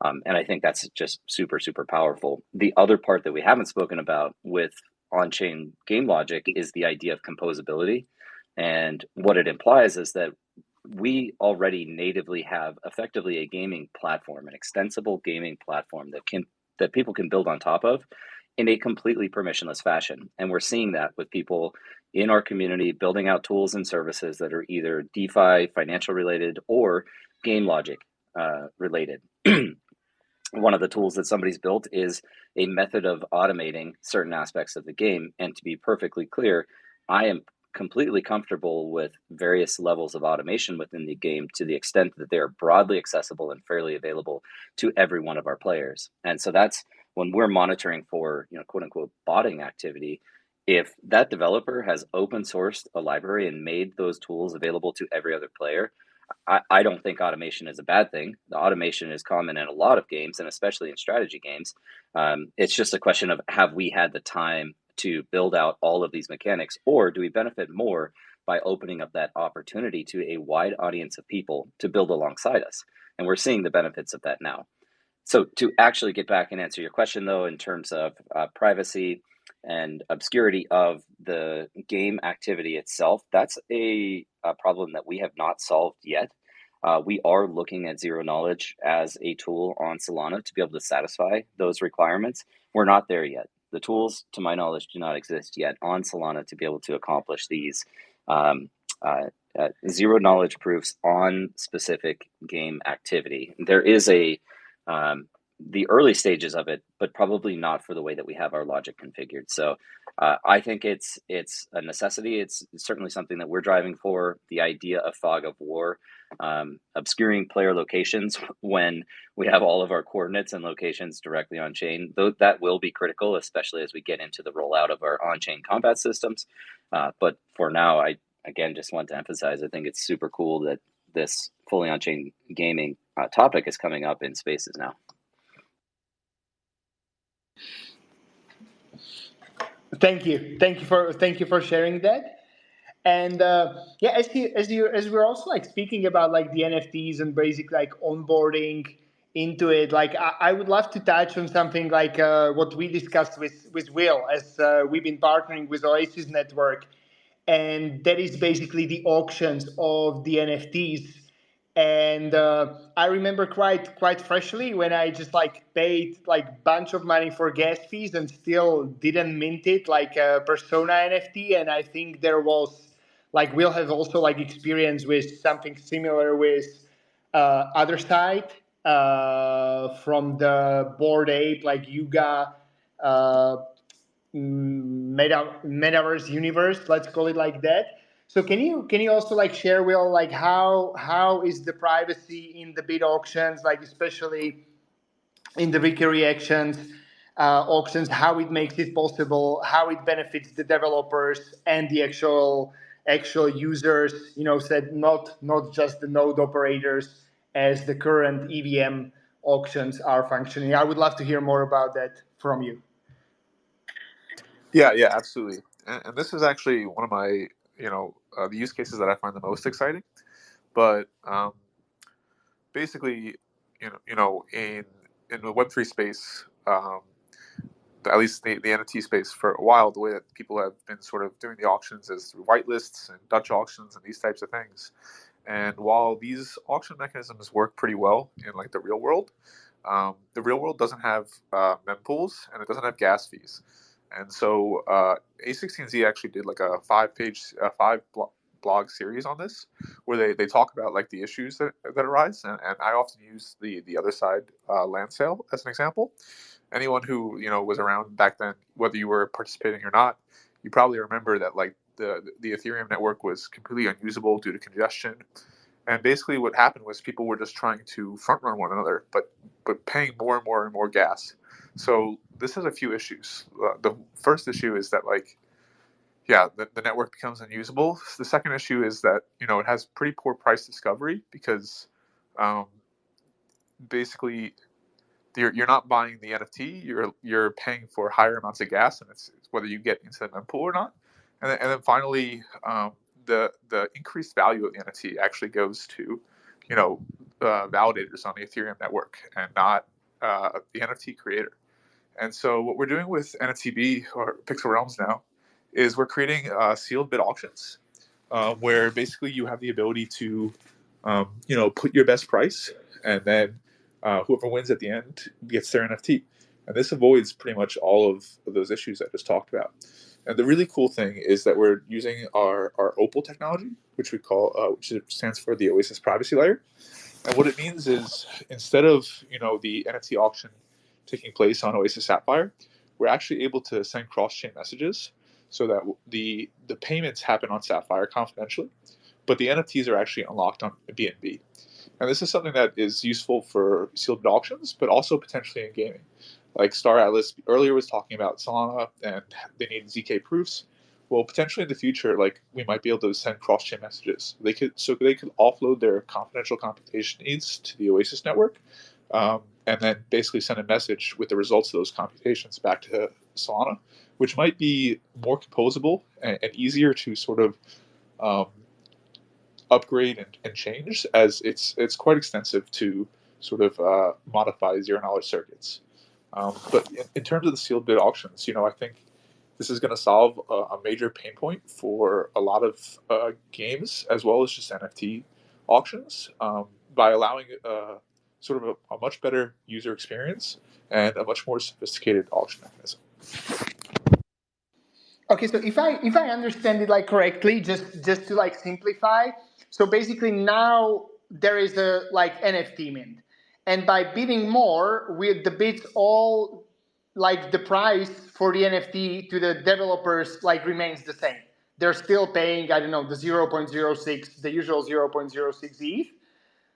And I think that's just super, super powerful. The other part that we haven't spoken about with on-chain game logic is the idea of composability. And what it implies is that we already natively have effectively a gaming platform, an extensible gaming platform that people can build on top of in a completely permissionless fashion. And we're seeing that with people in our community building out tools and services that are either DeFi, financial related, or game logic related. One of the tools that somebody's built is a method of automating certain aspects of the game. And to be perfectly clear, I am completely comfortable with various levels of automation within the game to the extent that they are broadly accessible and fairly available to every one of our players. And so that's when we're monitoring for, quote unquote, botting activity. If that developer has open sourced a library and made those tools available to every other player, I don't think automation is a bad thing. The automation is common in a lot of games, and especially in strategy games. It's just a question of, have we had the time to build out all of these mechanics, or do we benefit more by opening up that opportunity to a wide audience of people to build alongside us? And we're seeing the benefits of that now. So to actually get back and answer your question, though, in terms of privacy and obscurity of the game activity itself, that's a problem that we have not solved yet. We are looking at zero knowledge as a tool on Solana to be able to satisfy those requirements. We're not there yet. the tools, to my knowledge, do not exist yet on Solana to be able to accomplish these um, zero knowledge proofs on specific game activity. There is the early stages of it, but probably not for the way that we have our logic configured. So I think it's a necessity. It's certainly something that we're driving for. The idea of fog of war, obscuring player locations when we have all of our coordinates and locations directly on chain, though that will be critical, especially as we get into the rollout of our on-chain combat systems. But for now, I again just want to emphasize, I think it's super cool that this fully on-chain gaming topic is coming up in spaces now. Thank you for sharing that. And yeah, as we're also like speaking about like the NFTs and basic like onboarding into it, like I would love to touch on something like what we discussed with Will, as we've been partnering with Oasis Network, and that is basically the auctions of the NFTs. And I remember quite freshly when I just like paid like bunch of money for gas fees and still didn't mint it, like a Persona NFT. And I think there was like we'll have also like experience with something similar with other side from the Bored Ape, like Yuga metaverse universe, let's call it like that. So can you also like share, Will, like how is the privacy in the bid auctions, like especially in the wiki reactions auctions, how it makes it possible, how it benefits the developers and the actual users, said not just the node operators as the current EVM auctions are functioning. I would love to hear more about that from you. Yeah, absolutely. And this is actually one of my, the use cases that I find the most exciting. But basically, in the Web3 space, at least the NFT space for a while, the way that people have been sort of doing the auctions is through whitelists and Dutch auctions and these types of things. And while these auction mechanisms work pretty well in like the real world doesn't have mempools and it doesn't have gas fees. And so A16Z actually did like a five blog series on this, where they talk about like the issues that arise. And I often use the other side land sale as an example. Anyone who was around back then, whether you were participating or not, you probably remember that like the Ethereum network was completely unusable due to congestion. And basically what happened was people were just trying to front run one another, but paying more and more and more gas. So this has a few issues. The first issue is that the network becomes unusable. The second issue is that it has pretty poor price discovery because basically you're not buying the NFT. You're paying for higher amounts of gas, and it's whether you get into the mempool or not. And then finally, the increased value of the NFT actually goes to validators on the Ethereum network and not the NFT creator. And so what we're doing with NFTB or Pixel Realms now is we're creating sealed bid auctions where basically you have the ability to put your best price, and then whoever wins at the end gets their NFT. And this avoids pretty much all of those issues I just talked about. And the really cool thing is that we're using our Opal technology, which we call, which stands for the Oasis privacy layer. And what it means is instead of the NFT auction taking place on Oasis Sapphire, we're actually able to send cross-chain messages so that the payments happen on Sapphire confidentially, but the NFTs are actually unlocked on BNB. And this is something that is useful for sealed bid auctions, but also potentially in gaming. Like Star Atlas earlier was talking about Solana, and they need ZK proofs. Well, potentially in the future, like we might be able to send cross-chain messages. They could offload their confidential computation needs to the Oasis network, and then basically send a message with the results of those computations back to Solana, which might be more composable and easier to sort of upgrade and change, as it's quite extensive to sort of modify zero knowledge circuits. But in terms of the sealed bid auctions, I think this is going to solve a major pain point for a lot of games as well as just NFT auctions by allowing sort of a much better user experience and a much more sophisticated auction mechanism. Okay, so if I understand it like correctly, just to like simplify, so basically now there is a like NFT mint, and by bidding more, with the bids all like the price for the NFT to the developers like remains the same. They're still paying, I don't know, the 0.06, the usual 0.06 ETH,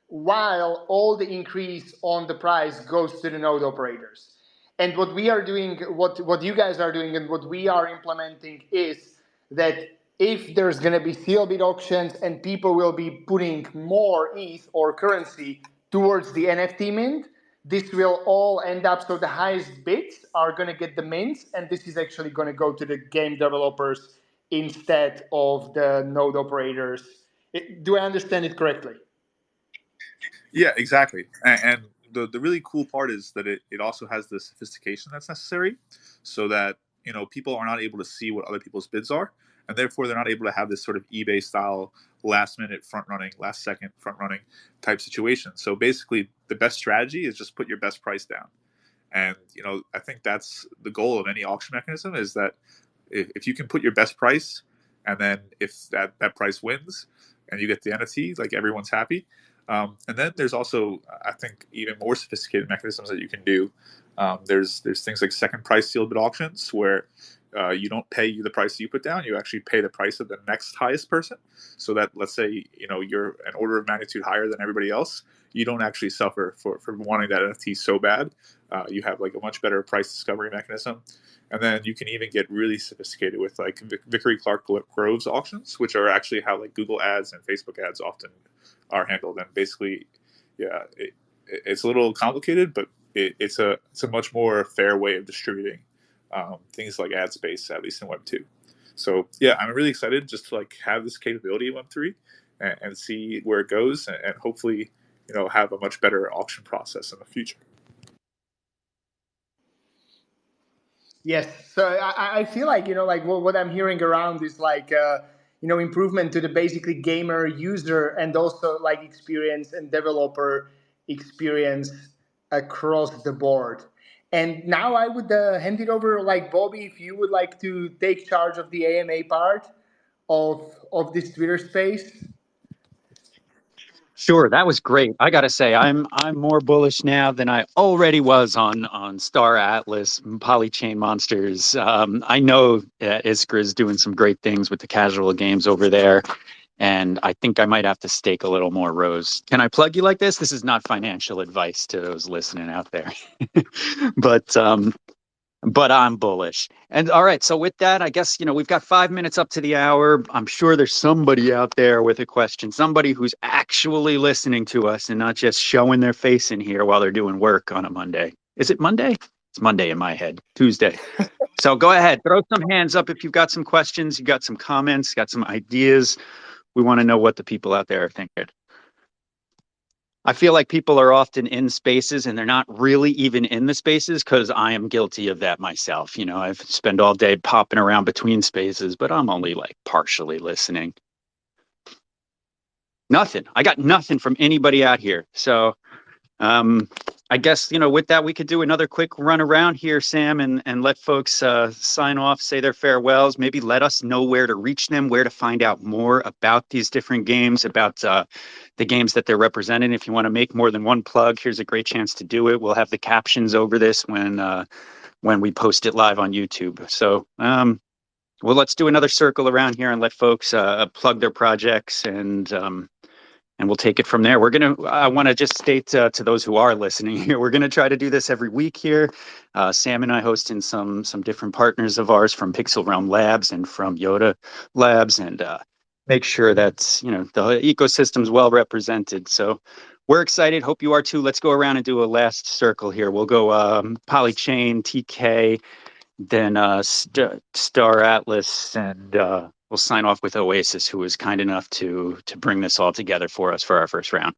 while all the increase on the price goes to the node operators. And what we are doing, what you guys are doing, and what we are implementing is that if there's going to be sealbit auctions and people will be putting more ETH or currency towards the NFT mint, this will all end up, so the highest bids are going to get the mints, and this is actually going to go to the game developers instead of the node operators. Do I understand it correctly? Yeah, exactly. And the really cool part is that it also has the sophistication that's necessary, so that people are not able to see what other people's bids are, and therefore they're not able to have this sort of eBay style last minute front running, last second front running type situation. So basically, the best strategy is just put your best price down. And I think that's the goal of any auction mechanism, is that if you can put your best price, and then if that price wins and you get the NFT, like, everyone's happy. And then there's also, I think, even more sophisticated mechanisms that you can do. There's things like second price sealed bid auctions, where you don't pay the price you put down, you actually pay the price of the next highest person, so that, let's say, you're an order of magnitude higher than everybody else, you don't actually suffer for wanting that NFT so bad. You have like a much better price discovery mechanism. And then you can even get really sophisticated with like Vickery Clark Groves auctions, which are actually how like Google ads and Facebook ads often are handled. And basically, yeah, it's a little complicated, but it's a much more fair way of distributing things like ad space, at least in Web 2. So yeah, I'm really excited just to like have this capability in Web 3 and see where it goes, and hopefully have a much better auction process in the future. Yes, so I feel like like what I'm hearing around is like improvement to the basically gamer user, and also like experience and developer experience across the board. And now I would hand it over, like, Bobby, if you would like to take charge of the AMA part of this Twitter space. Sure, that was great. I gotta say, I'm more bullish now than I already was on Star Atlas, Polychain monsters. I know ISKRA is doing some great things with the casual games over there, and I think I might have to stake a little more rows. Can I plug you like this? This is not financial advice to those listening out there, but I'm bullish. And all right, so with that, I guess, we've got 5 minutes up to the hour. I'm sure there's somebody out there with a question, somebody who's actually listening to us and not just showing their face in here while they're doing work on a Monday. Is it Monday? It's Monday in my head, Tuesday. So go ahead, throw some hands up if you've got some questions, you've got some comments, got some ideas. We want to know what the people out there are thinking. I feel like people are often in spaces and they're not really even in the spaces, because I am guilty of that myself. I've spent all day popping around between spaces, but I'm only like partially listening. Nothing. I got nothing from anybody out here. So I guess, with that, we could do another quick run around here, Sam, and let folks sign off, say their farewells, maybe let us know where to reach them, where to find out more about these different games, about the games that they're representing. If you want to make more than one plug, here's a great chance to do it. We'll have the captions over this when we post it live on YouTube. So, well, let's do another circle around here and let folks plug their projects, and we'll take it from there. I want to just state to those who are listening here, we're going to try to do this every week here. Sam and I hosting some different partners of ours from Pixel Realm Labs and from Yoda Labs, and make sure that, the ecosystem's well represented. So we're excited. Hope you are too. Let's go around and do a last circle here. We'll go Polychain, TK, then Star Atlas, and we'll sign off with Oasis, who was kind enough to bring this all together for us for our first round.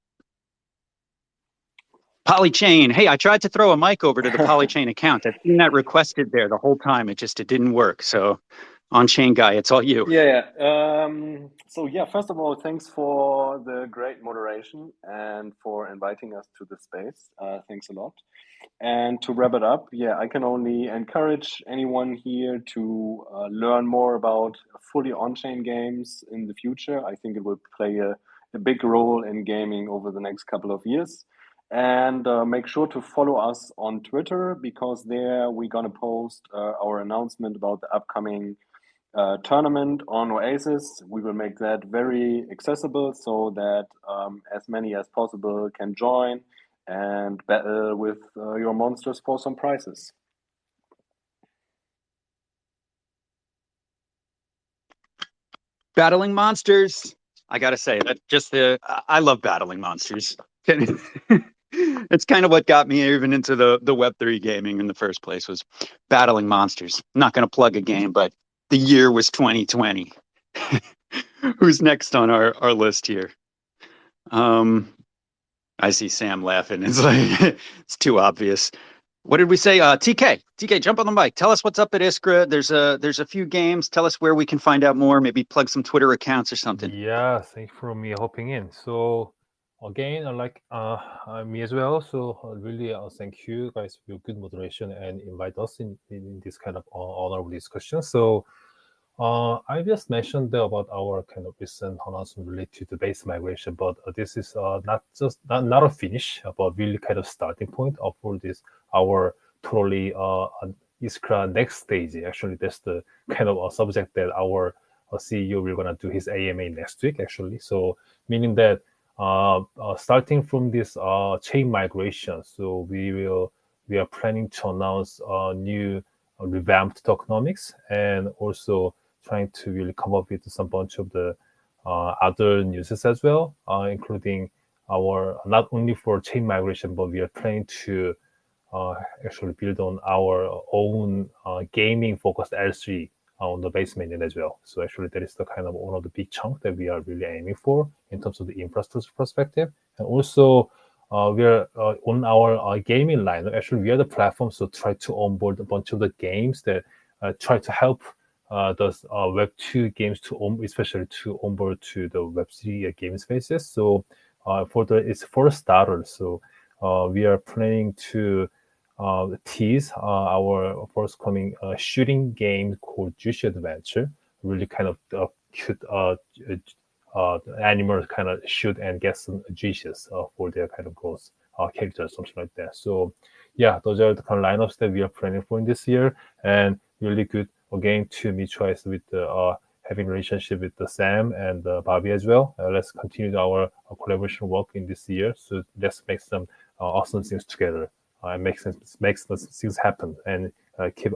Polychain. Hey, I tried to throw a mic over to the Polychain account. I've seen that requested there the whole time. It didn't work. So Onchain Guy, it's all you. Yeah. So yeah, first of all, thanks for the great moderation and for inviting us to the space. Thanks a lot. And to wrap it up, yeah, I can only encourage anyone here to learn more about fully on-chain games in the future. I think it will play a big role in gaming over the next couple of years. And make sure to follow us on Twitter, because there we're going to post our announcement about the upcoming tournament on Oasis. We will make that very accessible so that as many as possible can join and battle with your monsters for some prizes. Battling monsters. I gotta say that I love battling monsters. It's kind of what got me even into the Web3 gaming in the first place, was battling monsters. I'm not gonna plug a game, but the year was 2020. Who's next on our list here? I see Sam laughing. It's like it's too obvious. What did we say? TK, jump on the mic. Tell us what's up at ISKRA. There's a few games. Tell us where we can find out more. Maybe plug some Twitter accounts or something. Yeah, thanks for me hopping in. So again, me as well. So really, thank you guys for your good moderation and invite us in this kind of honorable discussion. So I just mentioned there about our kind of recent announcement related to base migration, but this is not a finish, but really kind of starting point for this our totally ISKRA next stage. Actually, that's the kind of subject that our CEO we're gonna do his AMA next week. Actually, so meaning that starting from this chain migration, so we are planning to announce new revamped tokenomics, and also trying to really come up with some bunch of the other newses as well, including our not only for chain migration, but we are planning to actually build on our own gaming focused L3 on the base mainnet as well. So actually that is the kind of one of the big chunk that we are really aiming for in terms of the infrastructure perspective. And also we are on our gaming lineup. Actually, we are the platform, so try to onboard a bunch of the games that try to help those Web2 games especially to onboard to the Web3 game spaces. So it's for starters. So we are planning to tease our forthcoming shooting game called Juicy Adventure. Really kind of cute animals kind of shoot and get some juices for their kind of growth characters, something like that. So yeah, those are the kind of lineups that we are planning for in this year, and really good again to mutualize with the having relationship with the Sam and Bobby as well. Let's continue our collaboration work in this year. So let's make some awesome things together and make those things happen, and keep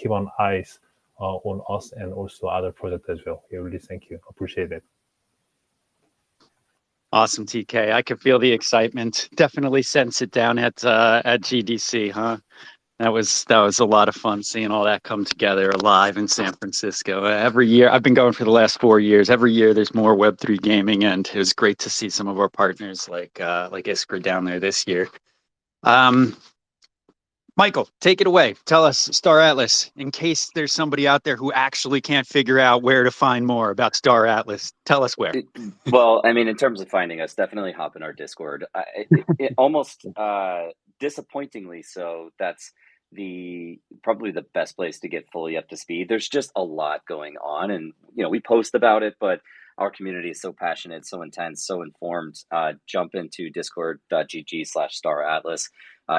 on eyes on us and also other projects as well. Yeah, really thank you, appreciate it. Awesome, TK. I could feel the excitement. Definitely sense it down at GDC, huh? That was a lot of fun seeing all that come together live in San Francisco. Every year, I've been going for the last 4 years. Every year, there's more Web3 gaming, and it was great to see some of our partners like ISKRA down there this year. Michael, take it away. Tell us, Star Atlas, in case there's somebody out there who actually can't figure out where to find more about Star Atlas. Tell us where. Well, I mean, in terms of finding us, definitely hop in our Discord. It almost disappointingly so, that's probably the best place to get fully up to speed. There's just a lot going on, and we post about it, but our community is so passionate, so intense, so informed. Jump into discord.gg/Star Atlas.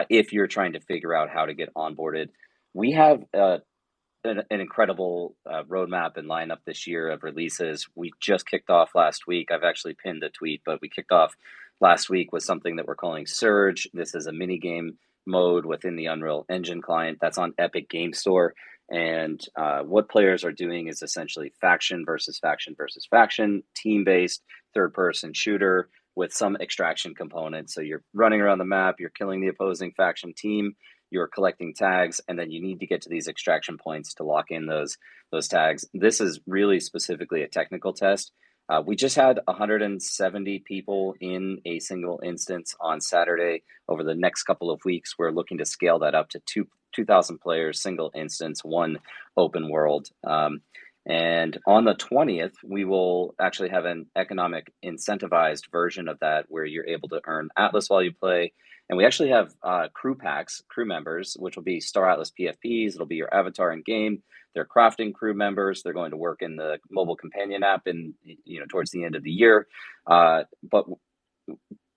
If you're trying to figure out how to get onboarded. We have an incredible roadmap and lineup this year of releases. We just kicked off last week. I've actually pinned a tweet, but we kicked off last week with something that we're calling Surge. This is a mini game mode within the Unreal Engine client that's on Epic Game Store. And what players are doing is essentially faction versus faction versus faction, team-based, third-person shooter with some extraction components. So you're running around the map, you're killing the opposing faction team, you're collecting tags, and then you need to get to these extraction points to lock in those tags. This is really specifically a technical test. We just had 170 people in a single instance on Saturday. Over the next couple of weeks, we're looking to scale that up to 2,000 players, single instance, one open world. And on the 20th, we will actually have an economic incentivized version of that where you're able to earn Atlas while you play. And we actually have crew packs, crew members, which will be Star Atlas PFPs. It'll be your avatar in game. They're crafting crew members. They're going to work in the mobile companion app in, towards the end of the year. But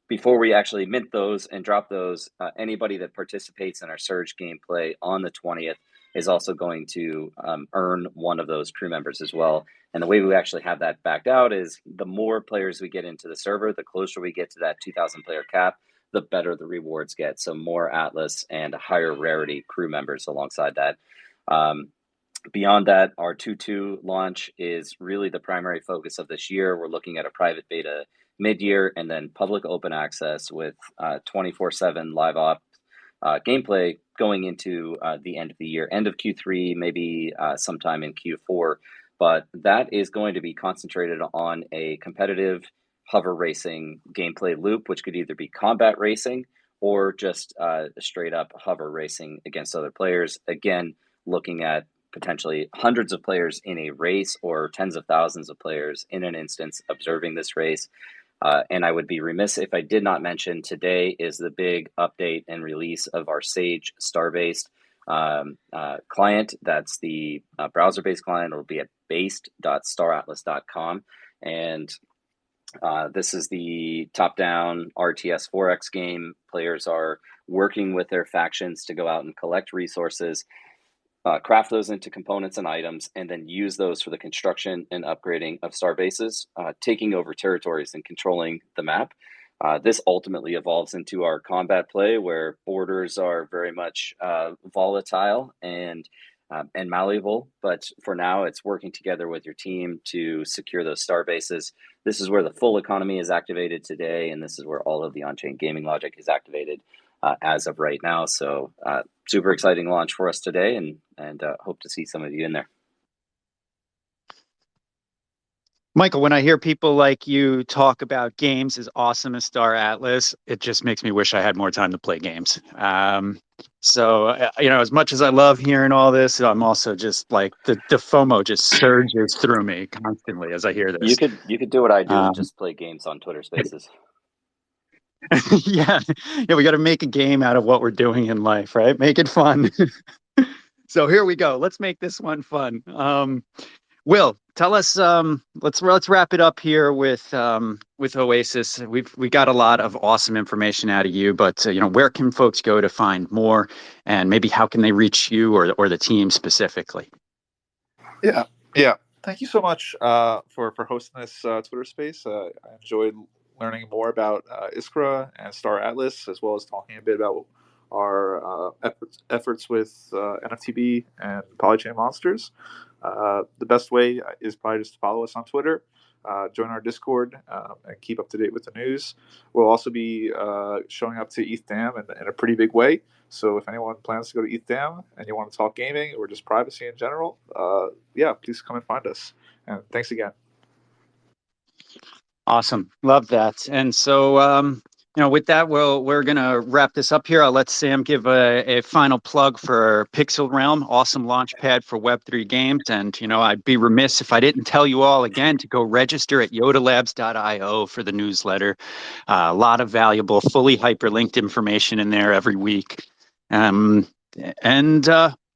before we actually mint those and drop those, anybody that participates in our Surge gameplay on the 20th is also going to earn one of those crew members as well. And the way we actually have that backed out is the more players we get into the server, the closer we get to that 2,000 player cap, the better the rewards get. So more Atlas and higher rarity crew members alongside that. Beyond that, our 2.2 launch is really the primary focus of this year. We're looking at a private beta mid-year and then public open access with 24/7 live op gameplay going into the end of the year, end of Q3, maybe sometime in Q4. But that is going to be concentrated on a competitive hover racing gameplay loop, which could either be combat racing or just straight up hover racing against other players. Again, looking at potentially hundreds of players in a race or tens of thousands of players in an instance observing this race. And I would be remiss if I did not mention today is the big update and release of our Sage Star-based client. That's the browser-based client. It'll be at based.staratlas.com. And this is the top-down RTS 4X game. Players are working with their factions to go out and collect resources, craft those into components and items, and then use those for the construction and upgrading of star bases, taking over territories and controlling the map. This ultimately evolves into our combat play, where borders are very much volatile and malleable. But for now, it's working together with your team to secure those star bases. This is where the full economy is activated today, and this is where all of the on-chain gaming logic is activated as of right now. So super exciting launch for us today, and hope to see some of you in there. Michael, when I hear people like you talk about games as awesome as Star Atlas, it just makes me wish I had more time to play games. So, as much as I love hearing all this, I'm also just like the FOMO just surges through me constantly as I hear this. You could do what I do and just play games on Twitter Spaces. Yeah, we got to make a game out of what we're doing in life, right? Make it fun. So here we go. Let's make this one fun. Will, tell us. Let's wrap it up here with Oasis. We got a lot of awesome information out of you, but where can folks go to find more, and maybe how can they reach you or the team specifically? Yeah. Thank you so much for hosting this Twitter space. I enjoyed learning more about ISKRA and Star Atlas, as well as talking a bit about our efforts with NFTB and Polychain Monsters. The best way is probably just to follow us on Twitter, join our Discord, and keep up to date with the news. We'll also be showing up to ETH-DAM in a pretty big way. So if anyone plans to go to ETH-DAM and you want to talk gaming or just privacy in general, please come and find us. And thanks again. Awesome. Love that. And so, with that, we're going to wrap this up here. I'll let Sam give a final plug for Pixel Realm, awesome launch pad for Web3 games. And, I'd be remiss if I didn't tell you all again to go register at yodalabs.io for the newsletter. A lot of valuable, fully hyperlinked information in there every week.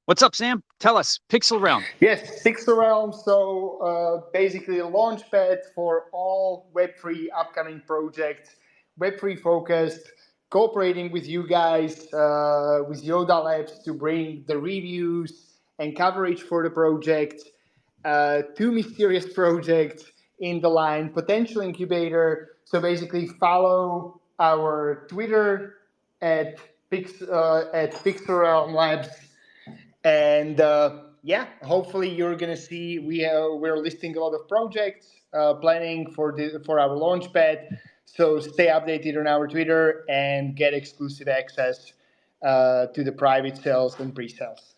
What's up, Sam? Tell us, Pixel Realm. Yes, Pixel Realm. So basically a launch pad for all Web3 upcoming projects, Web3 focused, cooperating with you guys, with Yoda Labs to bring the reviews and coverage for the project, 2 mysterious projects in the line, potential incubator. So basically follow our Twitter at Pixel Realm Labs. And hopefully you're gonna see we're listing a lot of projects, planning for our launch pad. So stay updated on our Twitter and get exclusive access to the private sales and pre-sales.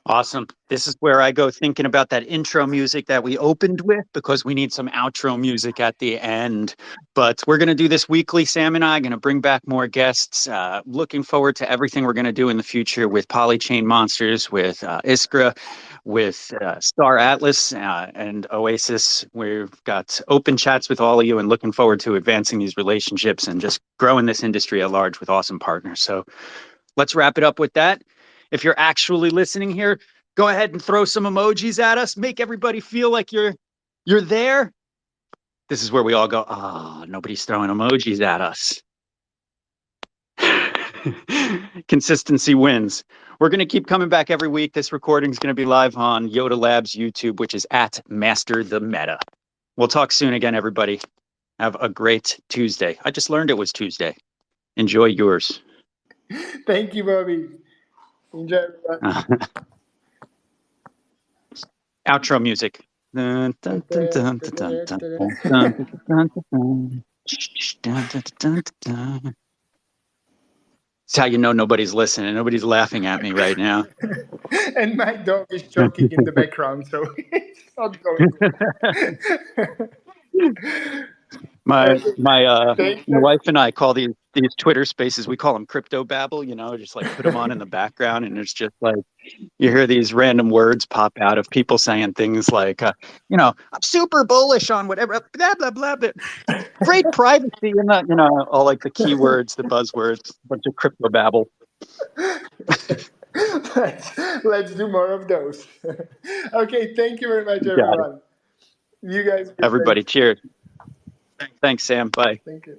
Awesome. This is where I go thinking about that intro music that we opened with, because we need some outro music at the end. But we're going to do this weekly. Sam and I are going to bring back more guests. Looking forward to everything we're going to do in the future with Polychain Monsters, with ISKRA, with Star Atlas and Oasis. We've got open chats with all of you and looking forward to advancing these relationships and just growing this industry at large with awesome partners. So let's wrap it up with that. If you're actually listening here, go ahead and throw some emojis at us. Make everybody feel like you're there. This is where we all go, oh, nobody's throwing emojis at us. Consistency wins. We're going to keep coming back every week. This recording is going to be live on Yoda Labs YouTube, which is at Master the Meta. We'll talk soon again, everybody. Have a great Tuesday. I just learned it was Tuesday. Enjoy yours. Thank you, Bobby. Enjoy, everyone. Outro music. Dun, dun, dun, dun, dun, dun, dun, dun, dun, dun, dun, dun. It's how you know nobody's listening. Nobody's laughing at me right now. And my dog is choking in the background, so it's not going good. My Thank you. wife and I call these Twitter spaces, we call them crypto babble, just like put them on in the background, and it's just like you hear these random words pop out of people saying things like I'm super bullish on whatever, blah blah blah, but great privacy, and all like the keywords, the buzzwords, a bunch of crypto babble. Let's do more of those. Okay, thank you very much, You got it. everyone. You guys be Everybody, blessed. cheers. Thanks, Sam. Bye. Thank you.